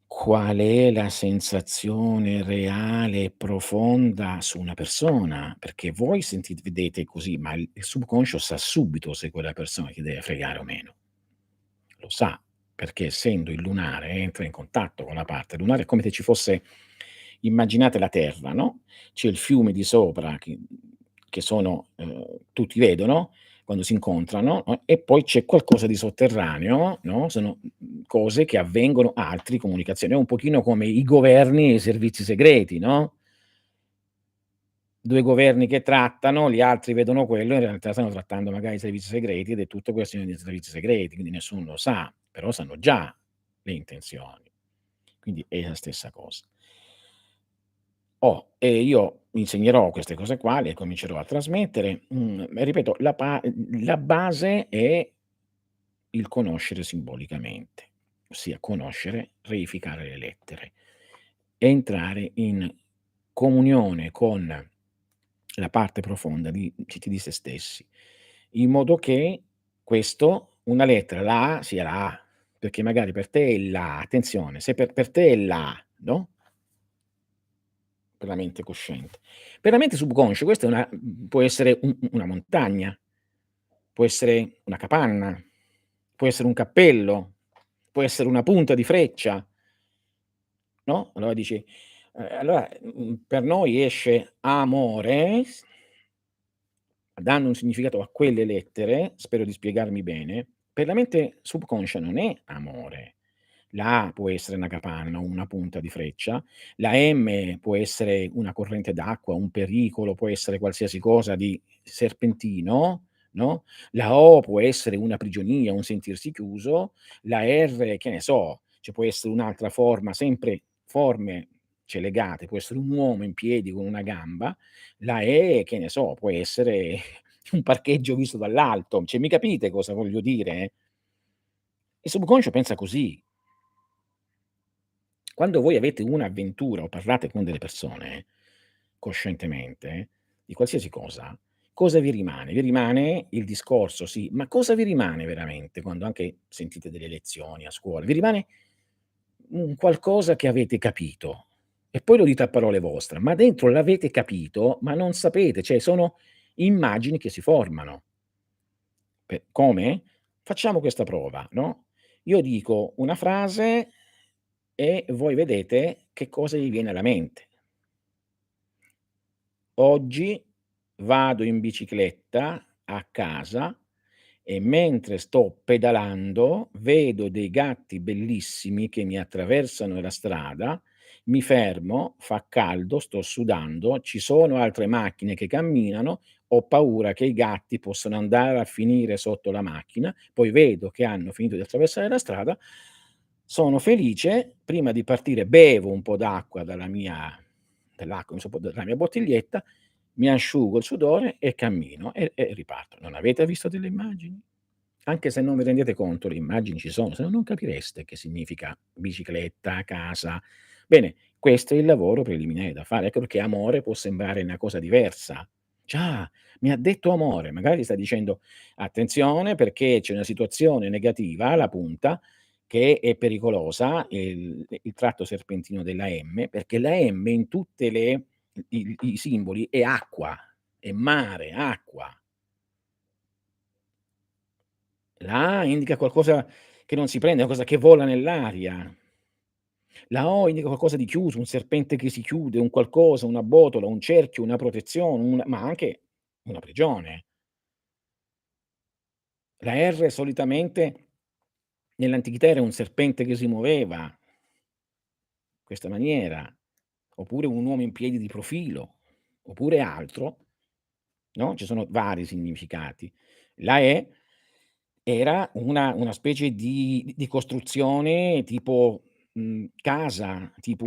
Qual è la sensazione reale e profonda su una persona? Perché voi vedete così, ma il subconscio sa subito se quella persona ti deve fregare o meno. Lo sa, perché essendo il lunare entra in contatto con la parte lunare, è come se ci fosse immaginate la terra, no, c'è il fiume di sopra che sono tutti vedono quando si incontrano, no, e poi c'è qualcosa di sotterraneo, no, sono, cose che avvengono altri comunicazioni. È un pochino come i governi e i servizi segreti, no, 2 governi che trattano, gli altri vedono quello, in realtà stanno trattando magari i servizi segreti ed è tutto questione di servizi segreti, quindi nessuno lo sa, però sanno già le intenzioni. Quindi è la stessa cosa. E io insegnerò queste cose qua, le comincerò a trasmettere, e ripeto, la base è il conoscere simbolicamente, ossia conoscere, reificare le lettere, entrare in comunione con la parte profonda di se stessi, in modo che questo una lettera, la A sia la A, perché magari per te è la attenzione, se per te è la, no, per la mente cosciente. Per la mente subconscia questa è può essere una montagna, può essere una capanna, può essere un cappello, può essere una punta di freccia, no, allora dici allora, per noi esce amore, dando un significato a quelle lettere, spero di spiegarmi bene, per la mente subconscia non è amore. La A può essere una capanna o una punta di freccia, la M può essere una corrente d'acqua, un pericolo, può essere qualsiasi cosa di serpentino, no, la O può essere una prigionia, un sentirsi chiuso, la R che ne so, ci può essere un'altra forma, sempre forme, cioè legate, può essere un uomo in piedi con una gamba, la E che ne so, può essere un parcheggio visto dall'alto, cioè mi capite cosa voglio dire? Il subconscio pensa così. Quando voi avete un'avventura o parlate con delle persone, coscientemente, di qualsiasi cosa vi rimane? Vi rimane il discorso, sì, ma cosa vi rimane veramente quando anche sentite delle lezioni a scuola? Vi rimane un qualcosa che avete capito e poi lo dite a parole vostre, ma dentro l'avete capito, ma non sapete, cioè sono immagini che si formano. Come? Facciamo questa prova, no, io dico una frase e voi vedete che cosa vi viene alla mente. Oggi vado in bicicletta a casa e mentre sto pedalando vedo dei gatti bellissimi che mi attraversano la strada, mi fermo, fa caldo, sto sudando, ci sono altre macchine che camminano, ho paura che i gatti possano andare a finire sotto la macchina, poi vedo che hanno finito di attraversare la strada, sono felice, prima di partire bevo un po' d'acqua dall'acqua, insomma, dalla mia bottiglietta, mi asciugo il sudore e cammino e riparto. Non avete visto delle immagini? Anche se non vi rendete conto, le immagini ci sono, se no non capireste che significa bicicletta, casa. Bene, questo è il lavoro preliminare da fare. Ecco perché amore può sembrare una cosa diversa. "Ah, mi ha detto amore", magari sta dicendo: "Attenzione perché c'è una situazione negativa alla punta che è pericolosa", il tratto serpentino della M, perché la M in tutte le i simboli è acqua, è mare, acqua. La A indica qualcosa che non si prende, qualcosa che vola nell'aria. La O indica qualcosa di chiuso, un serpente che si chiude, un qualcosa, una botola, un cerchio, una protezione, ma anche una prigione. La R solitamente nell'antichità era un serpente che si muoveva, in questa maniera, oppure un uomo in piedi di profilo, oppure altro, no, ci sono vari significati. La E era una specie di costruzione tipo, casa, tipo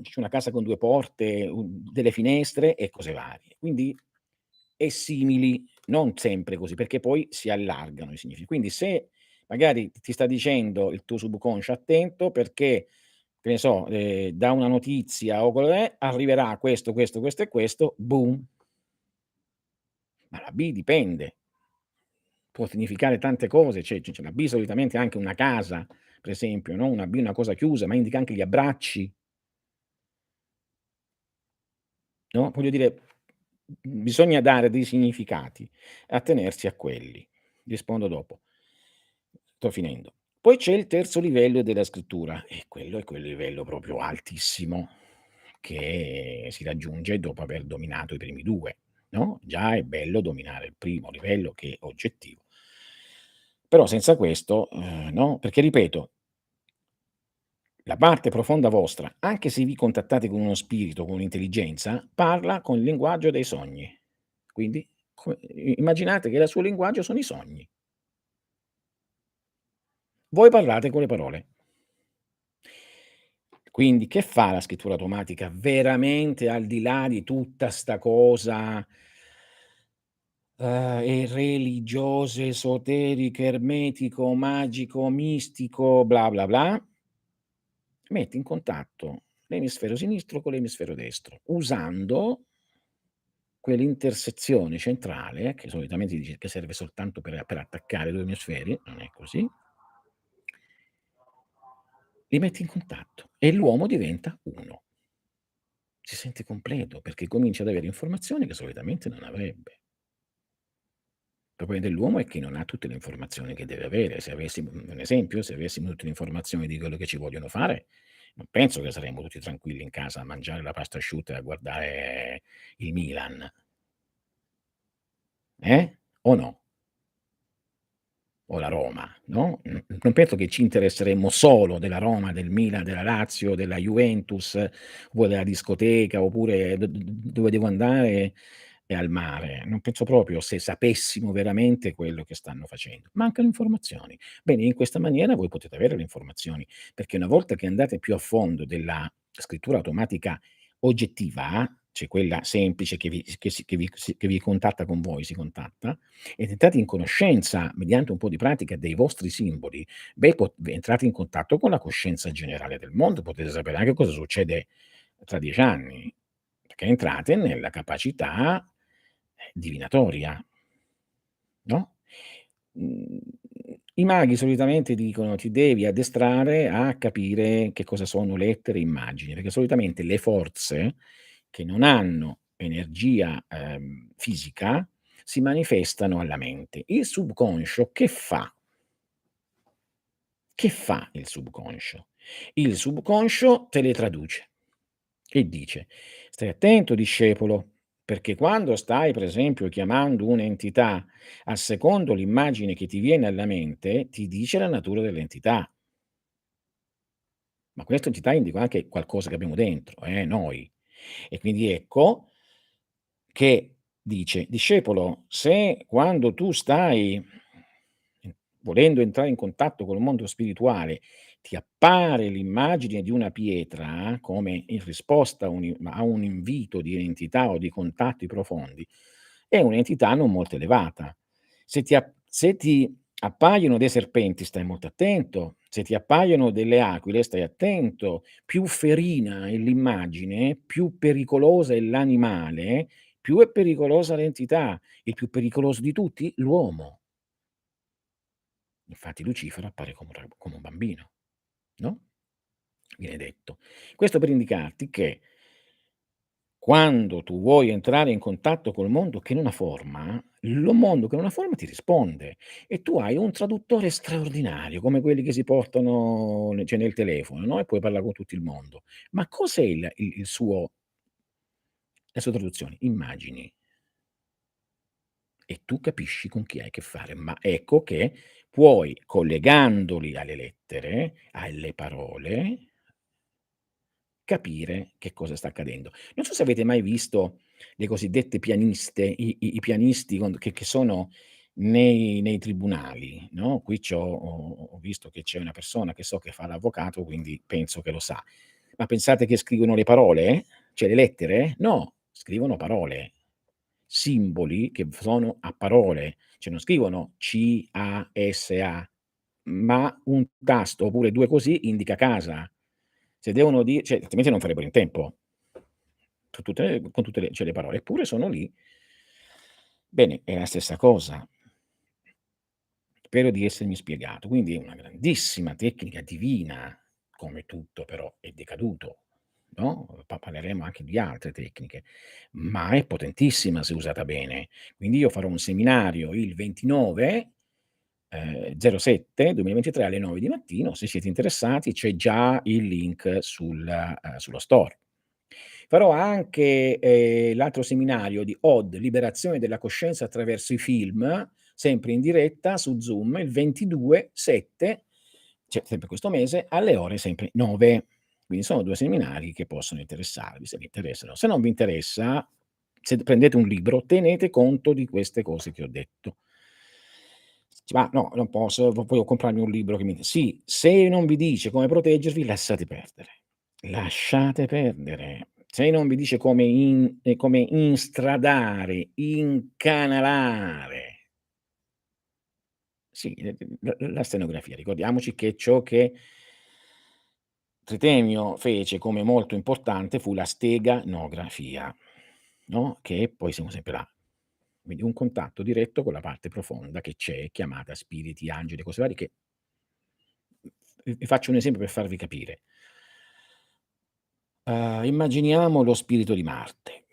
c'è una casa con 2 porte, delle finestre e cose varie. Quindi e simili, non sempre così, perché poi si allargano i significati. Quindi se magari ti sta dicendo il tuo subconscio: "Attento perché", che ne so, da una notizia o quello che è, arriverà questo, questo, questo e questo, boom. Ma la B dipende. Può significare tante cose, c'è la B solitamente è anche una casa, per esempio, no, una B è una cosa chiusa, ma indica anche gli abbracci, no, voglio dire, bisogna dare dei significati, attenersi a quelli. Rispondo dopo. Sto finendo. Poi c'è il terzo livello della scrittura e quello è quel livello proprio altissimo, che si raggiunge dopo aver dominato i primi 2, no, già è bello dominare il primo livello che è oggettivo. Però senza questo, no, perché ripeto, la parte profonda vostra, anche se vi contattate con uno spirito, con un'intelligenza, parla con il linguaggio dei sogni. Quindi immaginate che il suo linguaggio sono i sogni. Voi parlate con le parole. Quindi che fa la scrittura automatica veramente al di là di tutta 'sta cosa, religiose, esoteriche, ermetico, magico, mistico, bla bla bla? Mette in contatto l'emisfero sinistro con l'emisfero destro, usando quell'intersezione centrale, che solitamente dice che serve soltanto per attaccare 2 emisferi, non è così, li mette in contatto e l'uomo diventa uno. Si sente completo perché comincia ad avere informazioni che solitamente non avrebbe. Il problema dell'uomo è che non ha tutte le informazioni che deve avere. Se avessimo un esempio, se avessimo tutte le informazioni di quello che ci vogliono fare, non penso che saremmo tutti tranquilli in casa a mangiare la pasta asciutta e a guardare il Milan, o no? O la Roma, no, non penso che ci interesseremmo solo della Roma, del Milan, della Lazio, della Juventus, oppure della discoteca, oppure dove devo andare è al mare. Non penso proprio, se sapessimo veramente quello che stanno facendo. Mancano informazioni. Bene, in questa maniera voi potete avere le informazioni, perché una volta che andate più a fondo della scrittura automatica oggettiva, cioè quella semplice che vi contatta con voi, si contatta, ed entrate in conoscenza, mediante un po' di pratica, dei vostri simboli, beh, entrate in contatto con la coscienza generale del mondo, potete sapere anche cosa succede tra 10 anni, perché entrate nella capacità, divinatoria, no, mhmm, i maghi solitamente dicono: "Ti devi addestrare a capire che cosa sono lettere e immagini", perché solitamente le forze che non hanno energia, fisica, si manifestano alla mente. Il subconscio che fa? Che fa il subconscio? Il subconscio te le traduce e dice: "Stai attento discepolo, perché quando stai per esempio chiamando un'entità, a secondo l'immagine che ti viene alla mente, ti dice la natura dell'entità, ma questa entità indica anche qualcosa che abbiamo dentro, noi. E quindi ecco che dice: "Discepolo, se quando tu stai, volendo entrare in contatto col mondo spirituale, ti appare l'immagine di una pietra come in risposta a un invito di entità o di contatti profondi, è un'entità non molto elevata. Se ti appaiono dei serpenti stai molto attento, se ti appaiono delle aquile stai attento, più ferina è l'immagine, più pericolosa è l'animale, più è pericolosa l'entità. Il più pericoloso di tutti? L'uomo. Infatti Lucifero appare come un bambino, no, viene detto. Questo per indicarti che quando tu vuoi entrare in contatto col mondo che non ha forma, lo mondo che non ha forma ti risponde e tu hai un traduttore straordinario, come quelli che si portano cioè nel telefono, no, e puoi parlare con tutto il mondo. Ma cos'è il suo la sua traduzione? Immagini. E tu capisci con chi hai a che fare, ma ecco che puoi, collegandoli alle lettere, alle parole, capire che cosa sta accadendo. Non so se avete mai visto le cosiddette pianiste, i pianisti che sono nei tribunali, no, qui ho visto che c'è una persona che so che fa l'avvocato, quindi penso che lo sa. Ma pensate che scrivono le parole? Cioè le lettere? No, scrivono parole, simboli che sono a parole, cioè non scrivono C-A-S-A, ma un tasto oppure 2 così indica casa. Se devono cioè altrimenti non farebbero in tempo, con tutte le cioè le parole, eppure sono lì. Bene, è la stessa cosa. Spero di essermi spiegato. Quindi è una grandissima tecnica divina, come tutto però è decaduto, no, parleremo anche di altre tecniche, ma è potentissima se usata bene. Quindi io farò un seminario il 29, 07 2023 alle 9 di mattino, se siete interessati c'è già il link sullo store. Farò anche, l'altro seminario di OD, liberazione della coscienza attraverso i film, sempre in diretta su Zoom il 22/7, cioè sempre questo mese, alle ore sempre 9. Quindi sono 2 seminari che possono interessarvi se vi interessano. Se non vi interessa, se prendete un libro, tenete conto di queste cose che ho detto. "Ma no, non posso, voglio comprarmi un libro che mi" sì, se non vi dice come proteggervi, lasciate perdere. Lasciate perdere. Se non vi dice come instradare, incanalare, sì, la stenografia. Ricordiamoci che ciò che Tritemio fece come molto importante fu la steganografia, no, che poi siamo sempre là. Quindi un contatto diretto con la parte profonda che c'è, chiamata spiriti, angeli, cose varie che vi faccio un esempio per farvi capire. Immaginiamo lo spirito di Marte.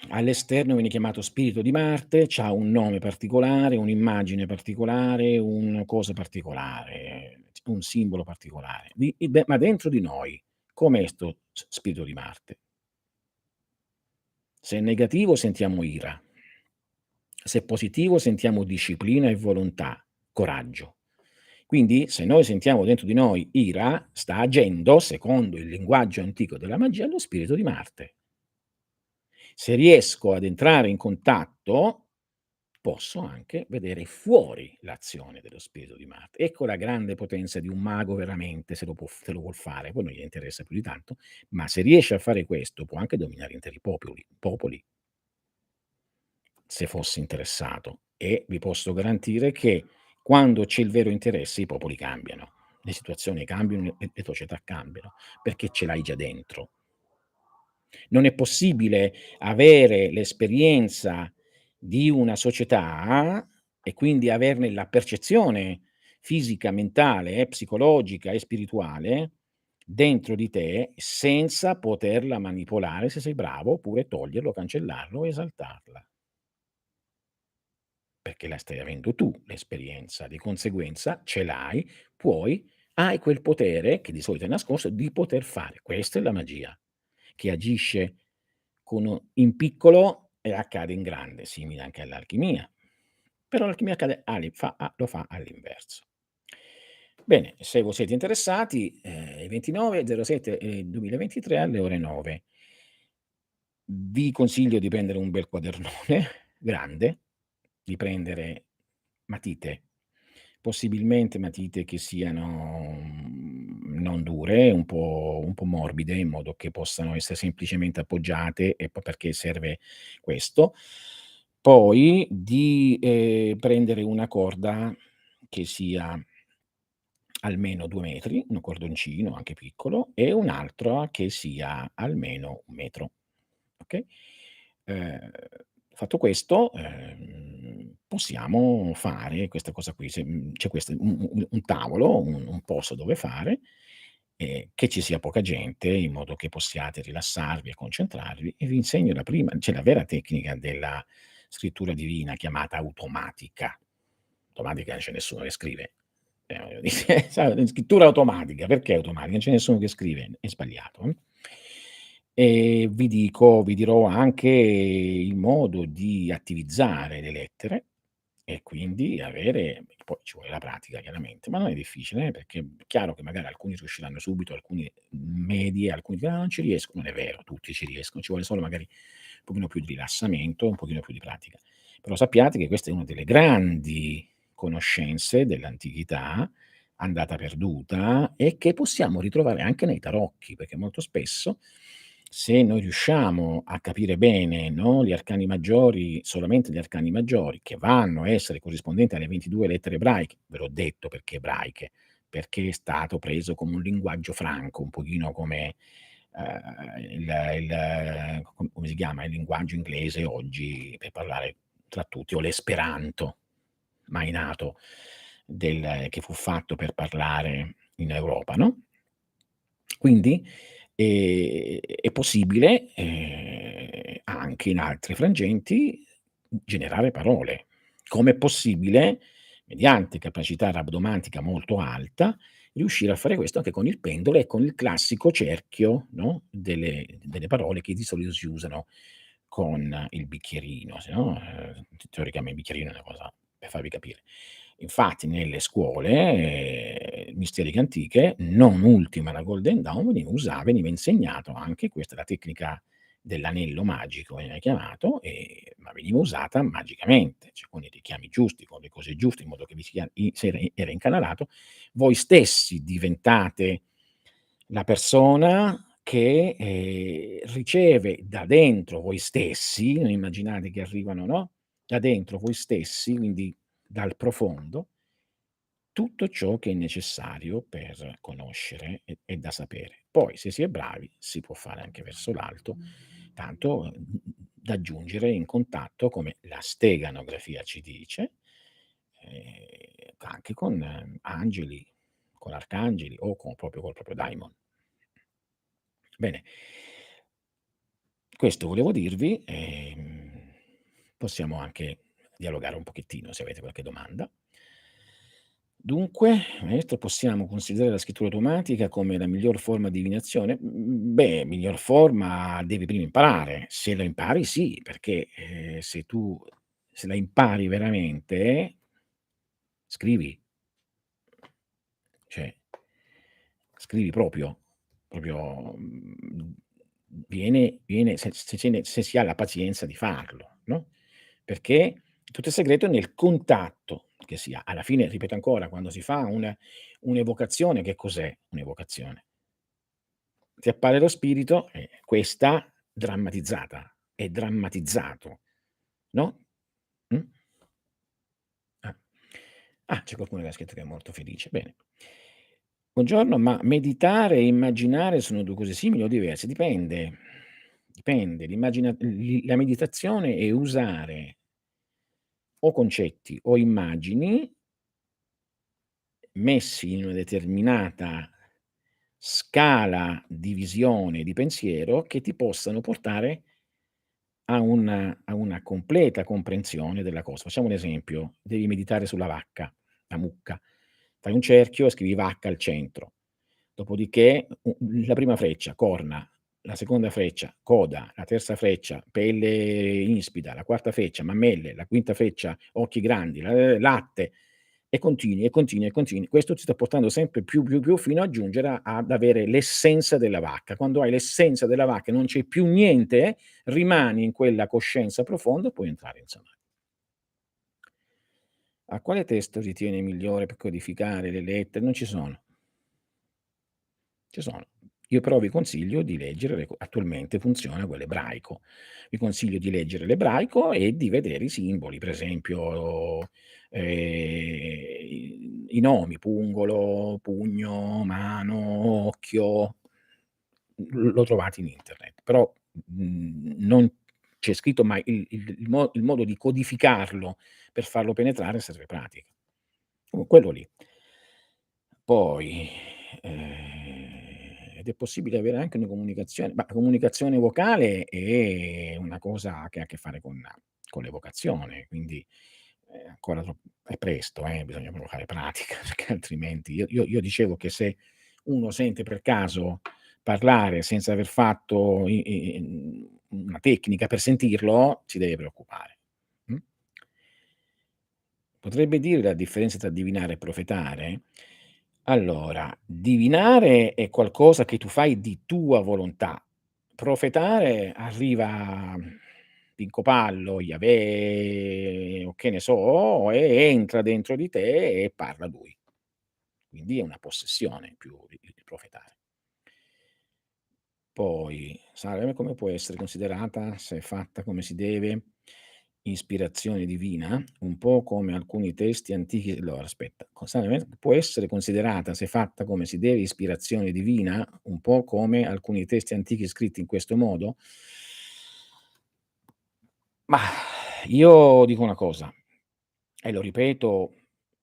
All'esterno viene chiamato spirito di Marte, c'ha un nome particolare, un'immagine particolare, un cosa particolare, un simbolo particolare. Ma dentro di noi com'è 'sto spirito di Marte? Se è negativo sentiamo ira, se è positivo sentiamo disciplina e volontà, coraggio. Quindi se noi sentiamo dentro di noi ira, sta agendo, secondo il linguaggio antico della magia, lo spirito di Marte. Se riesco ad entrare in contatto, posso anche vedere fuori l'azione dello spirito di Marte. Ecco la grande potenza di un mago veramente, se lo vuol fare, poi non gli interessa più di tanto, ma se riesce a fare questo può anche dominare interi popoli, se fosse interessato. E vi posso garantire che quando c'è il vero interesse i popoli cambiano, le situazioni cambiano, le società cambiano, perché ce l'hai già dentro. Non è possibile avere l'esperienza di una società e quindi averne la percezione fisica, mentale e psicologica e spirituale dentro di te senza poterla manipolare se sei bravo, oppure toglierlo, cancellarlo o esaltarla, perché la stai avendo tu l'esperienza, di conseguenza ce l'hai, hai quel potere, che di solito è nascosto, di poter fare. Questa è la magia, che agisce in piccolo e accade in grande, simile anche all'alchimia. Però l'alchimia accade lo fa all'inverso. Bene, se voi siete interessati, il 29/07, 2023 alle ore 9. Vi consiglio di prendere un bel quadernone grande, di prendere matite, possibilmente matite che siano, non dure, un po' morbide, in modo che possano essere semplicemente appoggiate, e poi perché serve questo. Poi di, prendere una corda che sia almeno 2 metri, un cordoncino anche piccolo, e un'altra che sia almeno 1 metro, okay? Ehm, Fatto questo, possiamo fare questa cosa qui. C'è questo un tavolo, un posto dove fare, che ci sia poca gente, in modo che possiate rilassarvi e concentrarvi, e vi insegno la vera tecnica della scrittura divina chiamata automatica. Automatica non c'è nessuno che scrive. Voglio dire, sai, scrittura automatica, perché automatica? Non c'è nessuno che scrive, è sbagliato, eh. E vi dirò anche il modo di attivizzare le lettere e quindi poi ci vuole la pratica chiaramente, ma non è difficile, perché è chiaro che magari alcuni riusciranno subito, alcuni medie, alcuni diranno: "Ah, non ci riesco." Non è vero, tutti ci riescono, ci vuole solo magari un pochino più di rilassamento, un pochino più di pratica. Però sappiate che questa è una delle grandi conoscenze dell'antichità, andata perduta, e che possiamo ritrovare anche nei tarocchi, perché molto spesso, se noi riusciamo a capire bene, no, gli arcani maggiori, solamente gli arcani maggiori, che vanno a essere corrispondenti alle 22 lettere ebraiche, ve l'ho detto perché ebraiche, perché è stato preso come un linguaggio franco, un pochino come, come si chiama, il linguaggio inglese oggi per parlare tra tutti, o l'esperanto, mai nato, che fu fatto per parlare in Europa, no? Quindi, è possibile, anche in altri frangenti, generare parole. Come è possibile, mediante capacità rabdomantica molto alta, riuscire a fare questo anche con il pendolo e con il classico cerchio, no, delle parole che di solito si usano con il bicchierino, se no, teoricamente il bicchierino è una cosa per farvi capire. Infatti nelle scuole, misteriche antiche, non ultima la Golden Dawn, veniva insegnato anche questa la tecnica dell'anello magico veniva chiamato, ma veniva usata magicamente, cioè con i richiami giusti, con le cose giuste, in modo che vi sia i se era incanalato, voi stessi diventate la persona che, riceve da dentro voi stessi, non immaginate che arrivano, no, da dentro voi stessi, quindi dal profondo, tutto ciò che è necessario per conoscere e da sapere. Poi se si è bravi si può fare anche verso l'alto, tanto, da aggiungere in contatto, come la steganografia ci dice, anche con angeli, con arcangeli o con proprio col proprio daimon. Bene, questo volevo dirvi, possiamo anche dialogare un pochettino se avete qualche domanda. Dunque, maestro, possiamo considerare la scrittura automatica come la miglior forma di divinazione? Beh, miglior forma devi prima imparare. Se la impari sì, perché, se la impari veramente, scrivi, cioè scrivi proprio, viene se si ha la pazienza di farlo, no, perché tutto il segreto è nel contatto che si ha. Alla fine, ripeto ancora, quando si fa un'evocazione, che cos'è un'evocazione? Ti appare lo spirito, questa drammatizzata, è drammatizzato, no, mh? Ah. Ah, c'è qualcuno che ha scritto che è molto felice, bene. Buongiorno, ma meditare e immaginare sono 2 cose simili o diverse? Dipende. La meditazione è usare o concetti o immagini messi in una determinata scala di visione, di pensiero, che ti possano portare a una completa comprensione della cosa. Facciamo un esempio: devi meditare sulla vacca, la mucca. Fai un cerchio e scrivi vacca al centro. Dopodiché la prima freccia corna, la seconda freccia coda, la terza freccia pelle ispida, la quarta freccia mammelle, la quinta freccia occhi grandi, latte, e continui, e continui, e continui. Questo ti sta portando sempre più fino a giungere ad avere l'essenza della vacca. Quando hai l'essenza della vacca e non c'è più niente, rimani in quella coscienza profonda e puoi entrare in samadhi. A quale testo ritieni migliore per codificare le lettere? Non ci sono. Ci sono. Io però vi consiglio di leggere attualmente funziona quello ebraico. Vi consiglio di leggere l'ebraico e di vedere i simboli, per esempio, i nomi: pungolo, pugno, mano, occhio, lo trovate in internet, però, non c'è scritto, ma il modo di codificarlo per farlo penetrare serve pratica. Quello lì. Poi, ed è possibile avere anche una comunicazione, ma la comunicazione vocale è una cosa che ha a che fare con l'evocazione, quindi è ancora è presto, bisogna proprio fare pratica, perché altrimenti io dicevo che se uno sente per caso parlare senza aver fatto una tecnica per sentirlo, si deve preoccupare. Mh? Potrebbe dire la differenza tra divinare e profetare? Allora, divinare è qualcosa che tu fai di tua volontà. Profetare arriva Pinco Pallo, Yahweh o che ne so, e entra dentro di te e parla lui. Quindi è una possessione più il profetare. Poi, salve, come può essere considerata, se è fatta come si deve, ispirazione divina? Un po' come alcuni testi antichi. Allora aspetta, salve, può essere considerata, se fatta come si deve, ispirazione divina, un po' come alcuni testi antichi scritti in questo modo? Mah, io dico una cosa, e lo ripeto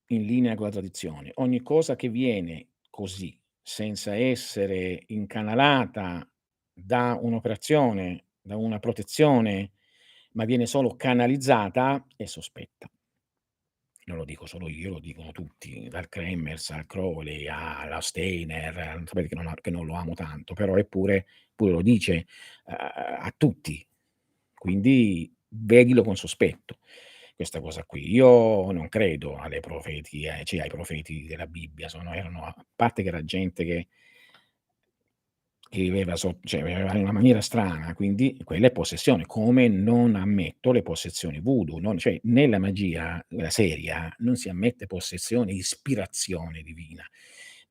in linea con la tradizione: ogni cosa che viene così, senza essere incanalata da un'operazione, da una protezione, ma viene solo canalizzata, è sospetta. Non lo dico solo io, lo dicono tutti, dal Kremers al Crowley alla Steiner, sapete che non lo amo tanto, però eppure pure lo dice a tutti. Quindi vedilo con sospetto questa cosa qui. Io non credo alle profeti cioè ai profeti della Bibbia, erano a parte che era gente che viveva cioè viveva in una maniera strana, quindi quella è possessione, come non ammetto le possessioni voodoo, cioè nella magia, quella seria, non si ammette possessione, ispirazione divina.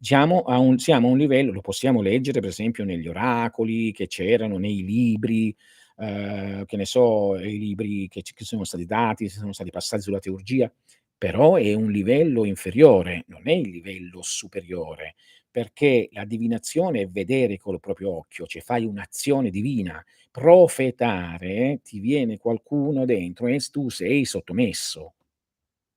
Siamo a un livello, lo possiamo leggere per esempio negli oracoli che c'erano, nei libri, che ne so, i libri che sono stati dati, sono stati passati sulla teurgia, però è un livello inferiore, non è il livello superiore. Perché la divinazione è vedere col proprio occhio, cioè fai un'azione divina. Profetare, ti viene qualcuno dentro e tu sei sottomesso.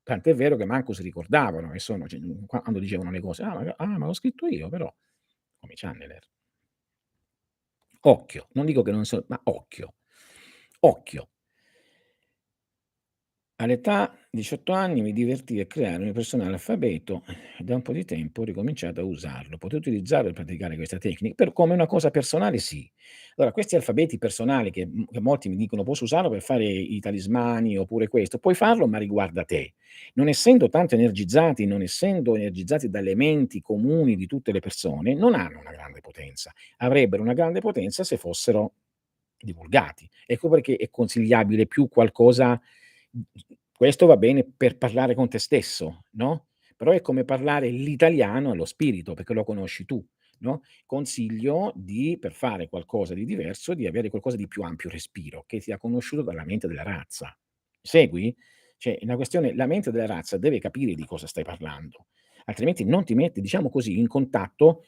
Tant'è vero che manco si ricordavano che sono quando dicevano le cose: ma l'ho scritto io però", come Channeler. Occhio, non dico che non so ma occhio, occhio. All'età 18 anni mi divertii a creare un mio personale alfabeto e da un po' di tempo ho ricominciato a usarlo. Potete utilizzarlo per praticare questa tecnica? Per come una cosa personale sì. Allora, questi alfabeti personali che molti mi dicono posso usarlo per fare i talismani oppure questo, puoi farlo ma riguarda te. Non essendo energizzati dalle menti comuni di tutte le persone, non hanno una grande potenza. Avrebbero una grande potenza se fossero divulgati. Ecco perché è consigliabile più qualcosa. Questo va bene per parlare con te stesso, no, però è come parlare l'italiano allo spirito, perché lo conosci tu, no, consiglio per fare qualcosa di diverso, di avere qualcosa di più ampio respiro, che sia conosciuto dalla mente della razza. Segui? Cioè, è una questione la mente della razza deve capire di cosa stai parlando, altrimenti non ti metti, diciamo così, in contatto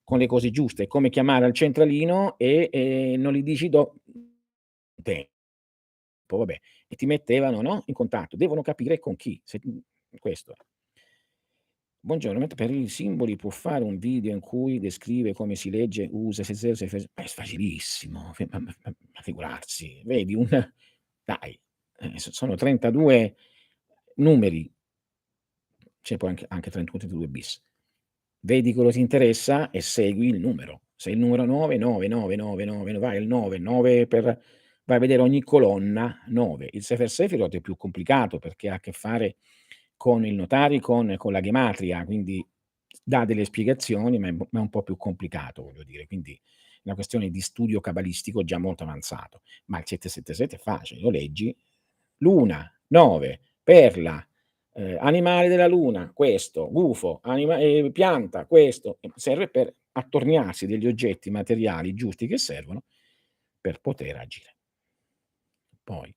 con le cose giuste. È come chiamare al centralino e non gli dici tempo, vabbè, e ti mettevano, no, in contatto. Devono capire con chi, questo è. Buongiorno, mentre per i simboli può fare un video in cui descrive come si legge, usa se zero, se fe ma è facilissimo, ma figurarsi. Vedi un dai, sono 32 numeri, c'è poi anche 31, 32 bis. Vedi quello che ti interessa e segui il numero. Se il numero 9, 9, 9, 9, 9, vai al 9, 9 vai a vedere ogni colonna 9. Il Sefer Sefirot è più complicato perché ha a che fare con il notari, con la gematria, quindi dà delle spiegazioni, ma è un po' più complicato, voglio dire. Quindi è una questione di studio cabalistico già molto avanzato. Ma il 777 è facile, lo leggi, luna, 9, perla, animale della luna, questo, gufo, pianta, questo, serve per attorniarsi degli oggetti materiali giusti che servono per poter agire. Poi,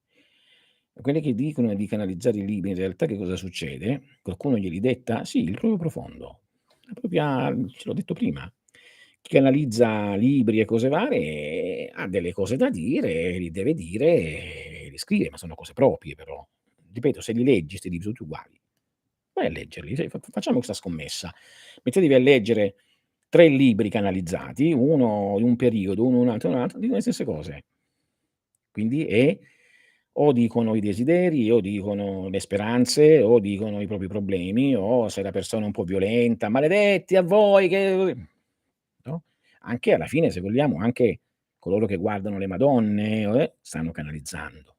quelli che dicono di canalizzare i libri, in realtà che cosa succede? Qualcuno glieli detta? Sì, il proprio profondo. La propria ce l'ho detto prima. Chi canalizza libri e cose varie ha delle cose da dire, li deve dire e li scrive, ma sono cose proprie però. Ripeto, se li leggi 'sti libri tutti uguali, vai a leggerli, facciamo questa scommessa. Mettetevi a leggere 3 libri canalizzati, uno in un periodo, uno un altro, dicono le stesse cose. Quindi o dicono i desideri, o dicono le speranze, o dicono i propri problemi, o se la persona è un po' violenta: "Maledetti a voi che", no, anche alla fine se vogliamo, anche coloro che guardano le Madonne, stanno canalizzando.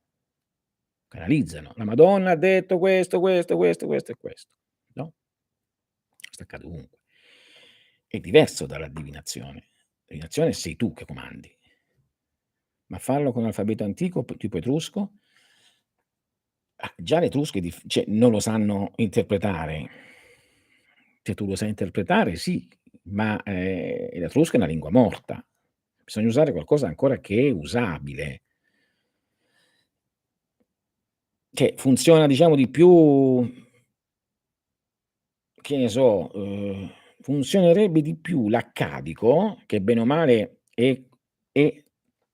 Canalizzano. La Madonna ha detto questo, questo, questo, questo e questo, no, questo accade ovunque. È diverso dalla divinazione. La divinazione sei tu che comandi, ma farlo con l'alfabeto antico tipo etrusco. Già l'etrusco è cioè non lo sanno interpretare. Se tu lo sai interpretare sì, ma, l'etrusco è una lingua morta. Bisogna usare qualcosa ancora che è usabile, che funziona diciamo di più, che ne so, funzionerebbe di più l'accadico, che bene o male è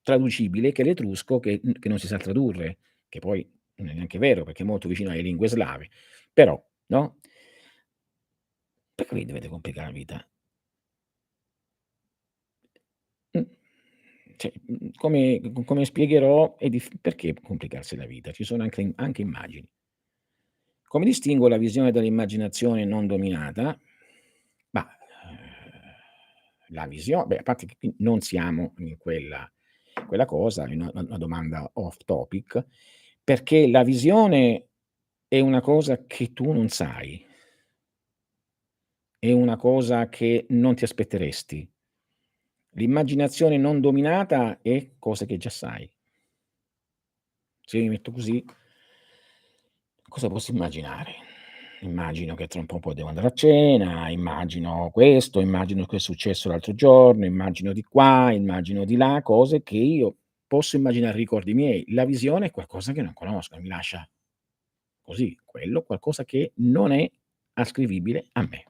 traducibile, che l'etrusco che non si sa tradurre, che poi non è neanche vero perché è molto vicino alle lingue slave, però, no, perché vi dovete complicare la vita? Mh. Cioè, come spiegherò è perché complicarsi la vita? Ci sono anche immagini. Come distingo la visione dall'immaginazione non dominata? Mah, la beh, a parte che qui non siamo in quella cosa, è una domanda off topic, perché la visione è una cosa che tu non sai, è una cosa che non ti aspetteresti. L'immaginazione non dominata è cose che già sai. Se io mi metto così, cosa posso immaginare? Immagino che tra un po' devo andare a cena, immagino questo, immagino che è successo l'altro giorno, immagino di qua, immagino di là, cose che io posso immaginare, ricordi miei. La visione è qualcosa che non conosco, mi lascia così, quello qualcosa che non è ascrivibile a me.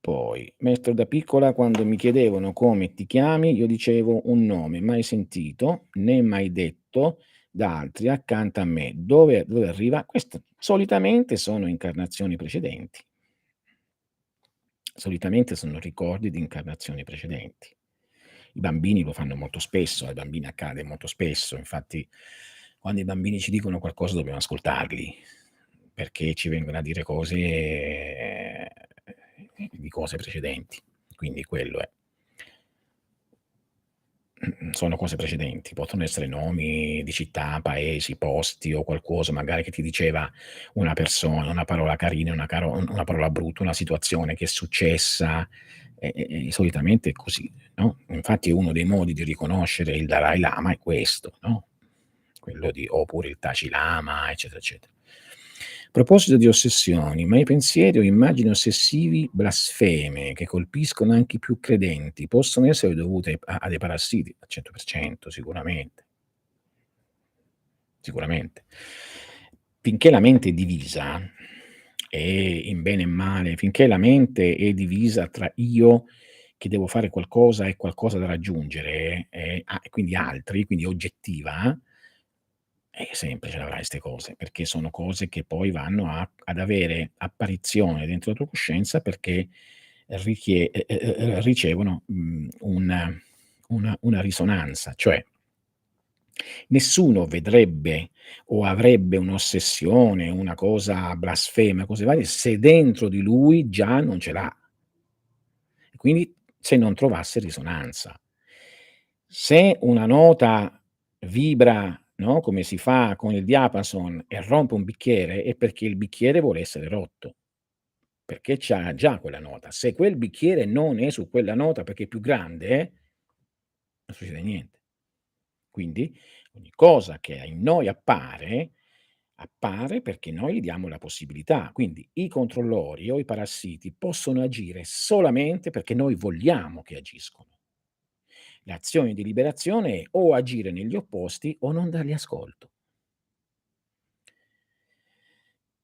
Poi, mentre da piccola quando mi chiedevano: "Come ti chiami?" Io dicevo un nome mai sentito, né mai detto da altri accanto a me. Dove arriva? Questo solitamente sono incarnazioni precedenti. Solitamente sono ricordi di incarnazioni precedenti. I bambini lo fanno molto spesso, ai bambini accade molto spesso, infatti quando i bambini ci dicono qualcosa dobbiamo ascoltarli, perché ci vengono a dire cose di cose precedenti, quindi quello è. Sono cose precedenti, possono essere nomi di città, paesi, posti o qualcosa magari che ti diceva una persona, una parola carina, una parola brutta, una situazione che è successa, solitamente è così, no, infatti uno dei modi di riconoscere il Dalai Lama è questo, no, quello di oppure il Taci Lama, eccetera, eccetera. A proposito di ossessioni, ma i pensieri o immagini ossessivi blasfeme che colpiscono anche i più credenti possono essere dovute a dei parassiti? Al 100% sicuramente, sicuramente. Finché la mente è divisa, in bene e male, finché la mente è divisa tra io che devo fare qualcosa e qualcosa da raggiungere, e quindi altri, quindi oggettiva, sempre ce l'avrai 'ste cose, perché sono cose che poi vanno ad avere apparizione dentro la tua coscienza perché ricevono, una risonanza, cioè nessuno vedrebbe o avrebbe un'ossessione, una cosa blasfema, cose varie, se dentro di lui già non ce l'ha. E quindi se non trovasse risonanza. Se una nota vibra, no, come si fa con il diapason e rompe un bicchiere, è perché il bicchiere vuole essere rotto, perché c'ha già quella nota. Se quel bicchiere non è su quella nota perché è più grande, non succede niente. Quindi ogni cosa che in noi appare, appare perché noi gli diamo la possibilità. Quindi i controllori o i parassiti possono agire solamente perché noi vogliamo che agiscono. L'azione di liberazione è o agire negli opposti o non dargli ascolto.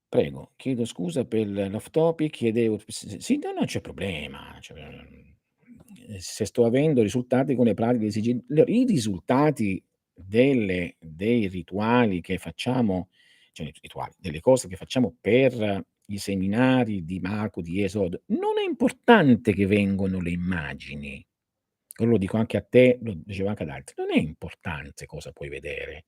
Prego, chiedo scusa per l'off topic, chiedevo sì, no, non c'è problema, cioè, se sto avendo risultati con le pratiche i risultati dei rituali che facciamo, cioè rituali, delle cose che facciamo per i seminari di Marco, di Esodo, non è importante che vengono le immagini. Quello lo dico anche a te, lo dicevo anche ad altri, non è importante cosa puoi vedere,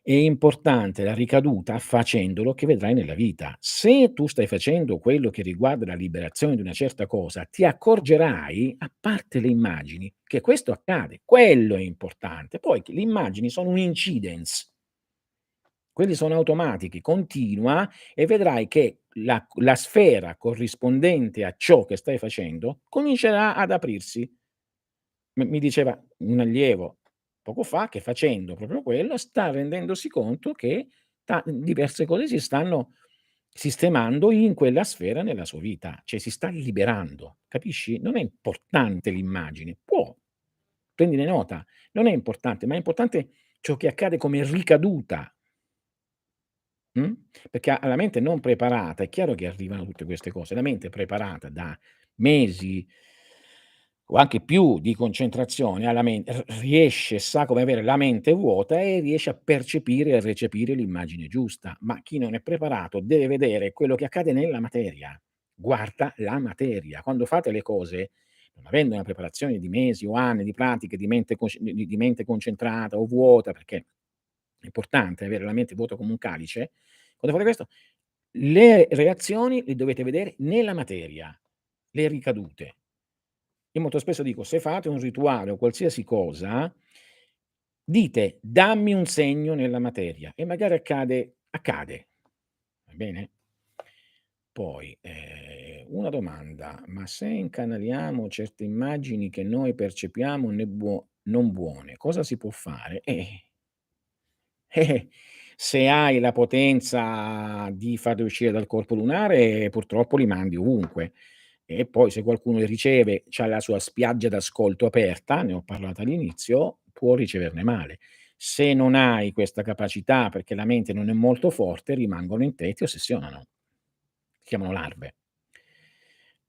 è importante la ricaduta facendolo che vedrai nella vita. Se tu stai facendo quello che riguarda la liberazione di una certa cosa, ti accorgerai, a parte le immagini, che questo accade, quello è importante. Poi che le immagini sono un incidence, quelli sono automatici, continua e vedrai che la sfera corrispondente a ciò che stai facendo comincerà ad aprirsi. Mi diceva un allievo poco fa che facendo proprio quello sta rendendosi conto che diverse cose si stanno sistemando in quella sfera nella sua vita, cioè si sta liberando, capisci? Non è importante l'immagine, prendine nota, non è importante, ma è importante ciò che accade come ricaduta, mh? Perché a alla mente non preparata è chiaro che arrivano tutte queste cose, la mente preparata da mesi o anche più di concentrazione alla riesce, sa come avere la mente vuota e riesce a percepire e recepire l'immagine giusta, ma chi non è preparato deve vedere quello che accade nella materia. Guarda la materia. Quando fate le cose, non avendo una preparazione di mesi o anni di pratiche di mente concentrata o vuota, perché è importante avere la mente vuota come un calice, Quando fate questo, le reazioni le dovete vedere nella materia, le ricadute. Io molto spesso dico: se fate un rituale o qualsiasi cosa, dite: "Dammi un segno nella materia", e magari accade, va bene? Poi, una domanda: ma se incanaliamo certe immagini che noi percepiamo non buone, cosa si può fare? Eh, se hai la potenza di farli uscire dal corpo lunare, purtroppo li mandi ovunque. E poi se qualcuno li riceve, c'ha la sua spiaggia d'ascolto aperta, ne ho parlato all'inizio, può riceverne male. Se non hai questa capacità, perché la mente non è molto forte, rimangono in te e ti ossessionano. Si chiamano larve.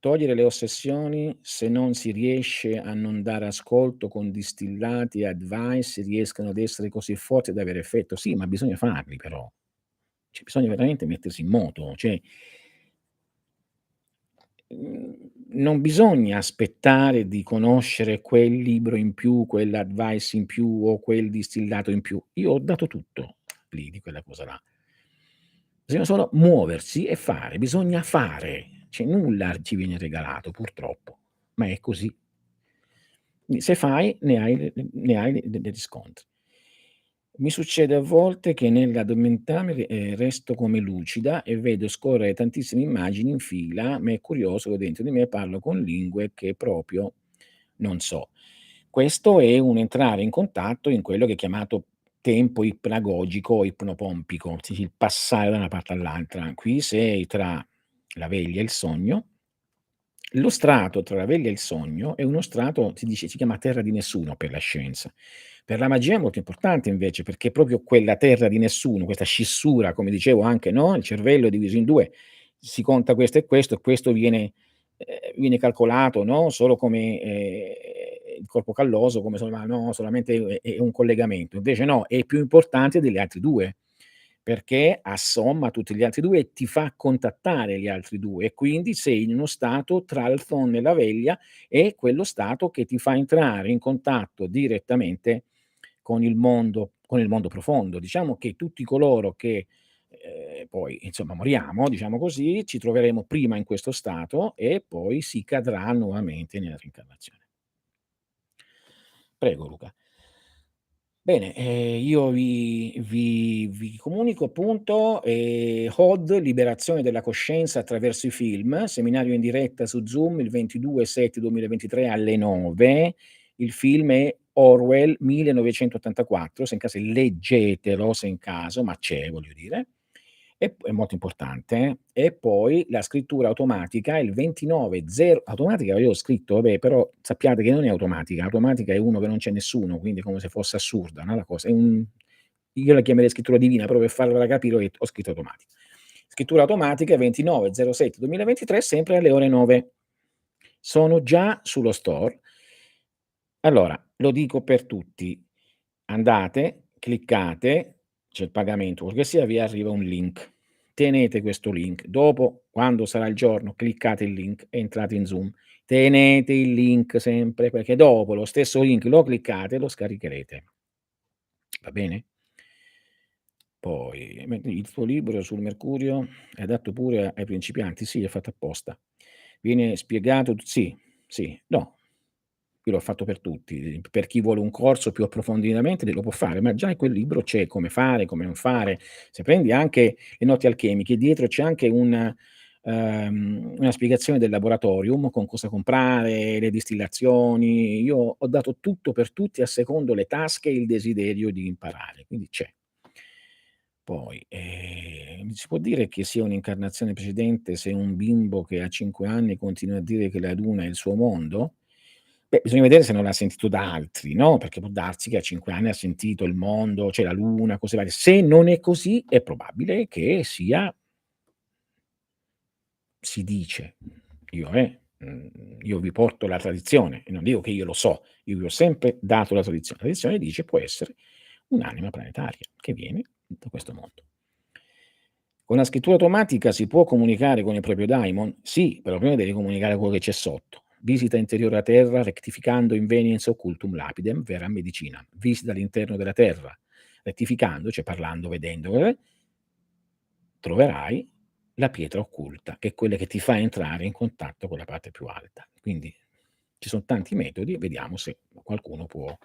Togliere le ossessioni, se non si riesce a non dare ascolto con distillati e advice, riescono ad essere così forti da avere effetto. Sì, ma bisogna farli però. Cioè bisogna veramente mettersi in moto, cioè non bisogna aspettare di conoscere quel libro in più, quell'advice in più o quel distillato in più. Io ho dato tutto lì di quella cosa là. Bisogna solo muoversi e fare, bisogna fare. Cioè nulla ci viene regalato purtroppo, ma è così. Se fai ne hai de riscontri. Mi succede a volte che nell'addormentarmi, resto come lucida e vedo scorrere tantissime immagini in fila, ma è curioso che dentro di me parlo con lingue che proprio non so. Questo è un entrare in contatto in quello che è chiamato tempo ipnagogico o ipnopompico, sì, il passare da una parte all'altra. Qui sei tra la veglia e il sogno. Lo strato tra la veglia e il sogno è uno strato, si chiama terra di nessuno per la scienza. Per la magia è molto importante invece, perché proprio quella terra di nessuno, questa scissura, come dicevo anche, no, il cervello è diviso in 2, si conta questo e questo viene calcolato, no, solo come, il corpo calloso, come no, solamente è un collegamento. Invece no, è più importante degli altri 2, perché assomma tutti gli altri 2 e ti fa contattare gli altri 2 e quindi sei in uno stato tra il sonno e la veglia, è quello stato che ti fa entrare in contatto direttamente con il mondo profondo. Diciamo che tutti coloro che, poi insomma moriamo, diciamo così, ci troveremo prima in questo stato e poi si cadrà nuovamente nella reincarnazione. Prego Luca. Bene, io vi comunico appunto, HOD, Liberazione della coscienza attraverso i film, seminario in diretta su Zoom il 22/7/2023 alle 9. Il film è Orwell 1984, se in caso leggetelo, se in caso, ma c'è, voglio dire. È molto importante. E poi la scrittura automatica il 29 0 automatica io ho scritto, vabbè, però sappiate che non è automatica, automatica è uno che non c'è nessuno, quindi è come se fosse assurda, no, la cosa. È un io la chiamerei scrittura divina, proprio per farvela capire ho scritto automatica. Scrittura automatica 29/07/2023 sempre alle ore 9. Sono già sullo store. Allora, lo dico per tutti: andate, cliccate, c'è il pagamento, quel che sia, vi arriva un link. Tenete questo link. Dopo, quando sarà il giorno, cliccate il link, entrate in Zoom. Tenete il link sempre, perché dopo lo stesso link lo cliccate e lo scaricherete. Va bene? Poi, il tuo libro sul Mercurio è adatto pure ai principianti? Sì, è fatto apposta. Viene spiegato sì, sì, no. Io l'ho fatto per tutti, per chi vuole un corso più approfonditamente lo può fare, ma già in quel libro c'è come fare, come non fare. Se prendi anche le note alchemiche, dietro c'è anche una spiegazione del laboratorium, con cosa comprare, le distillazioni. Io ho dato tutto per tutti a secondo le tasche e il desiderio di imparare, quindi c'è. Poi, si può dire che sia un'incarnazione precedente se un bimbo che ha 5 anni continua a dire che la luna è il suo mondo? Beh, bisogna vedere se non l'ha sentito da altri, no, perché può darsi che a 5 anni ha sentito il mondo, cioè la luna, cose varie. Se non è così, è probabile che sia si dice, io vi porto la tradizione e non dico che io lo so, io vi ho sempre dato la tradizione. La tradizione dice può essere un'anima planetaria che viene da questo mondo. Con la scrittura automatica si può comunicare con il proprio daimon? Sì, però prima devi comunicare quello che c'è sotto. Visita interiore a terra, rectificando inveniens occultum lapidem, vera medicina. Visita all'interno della terra, rettificando, cioè parlando, vedendo, troverai la pietra occulta, che è quella che ti fa entrare in contatto con la parte più alta. Quindi ci son tanti metodi, vediamo se qualcuno può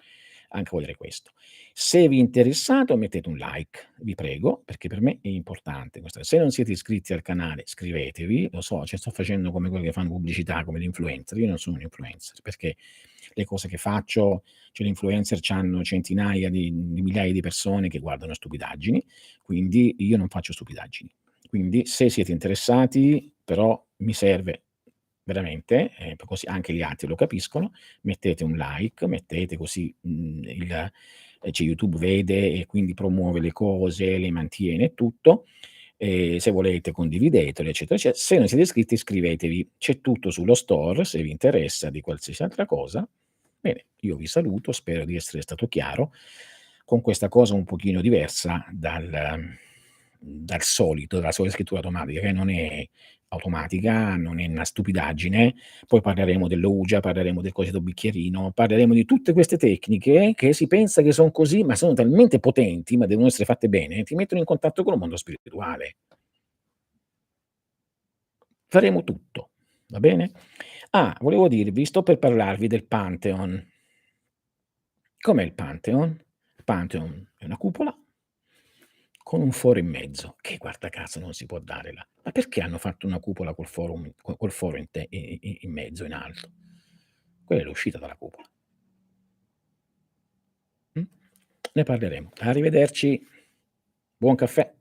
anche volere questo. Se vi è interessato mettete un like, vi prego, perché per me è importante questa. Se non siete iscritti al canale iscrivetevi, lo so, sto facendo come quelli che fanno pubblicità, come gli influencer, io non sono un influencer, perché le cose che faccio, cioè gli influencer c'hanno centinaia di migliaia di persone che guardano stupidaggini, quindi io non faccio stupidaggini. Quindi se siete interessati, però mi serve veramente, così anche gli altri lo capiscono, mettete un like, mettete così, cioè YouTube vede e quindi promuove le cose, le mantiene e tutto. Se volete condividetelo, eccetera, se non siete iscritti iscrivetevi. C'è tutto sullo store, se vi interessa di qualsiasi altra cosa. Bene, io vi saluto, spero di essere stato chiaro con questa cosa un pochino diversa dal solito, dalla solita scrittura automatica, che non è automatica, non è una stupidaggine. Poi parleremo dell'Ouija, parleremo del cosiddetto bicchierino, parleremo di tutte queste tecniche che si pensa che son così, ma sono talmente potenti, ma devono essere fatte bene, ti mettono in contatto con un mondo spirituale. Faremo tutto, va bene? Ah, volevo dirvi, sto per parlarvi del Pantheon. Com'è il Pantheon? Il Pantheon è una cupola con un foro in mezzo, che guarda caso non si può dare là. Ma perché hanno fatto una cupola col foro in mezzo, in alto? Quella è l'uscita dalla cupola. Mh? Ne parleremo. Arrivederci. Buon caffè.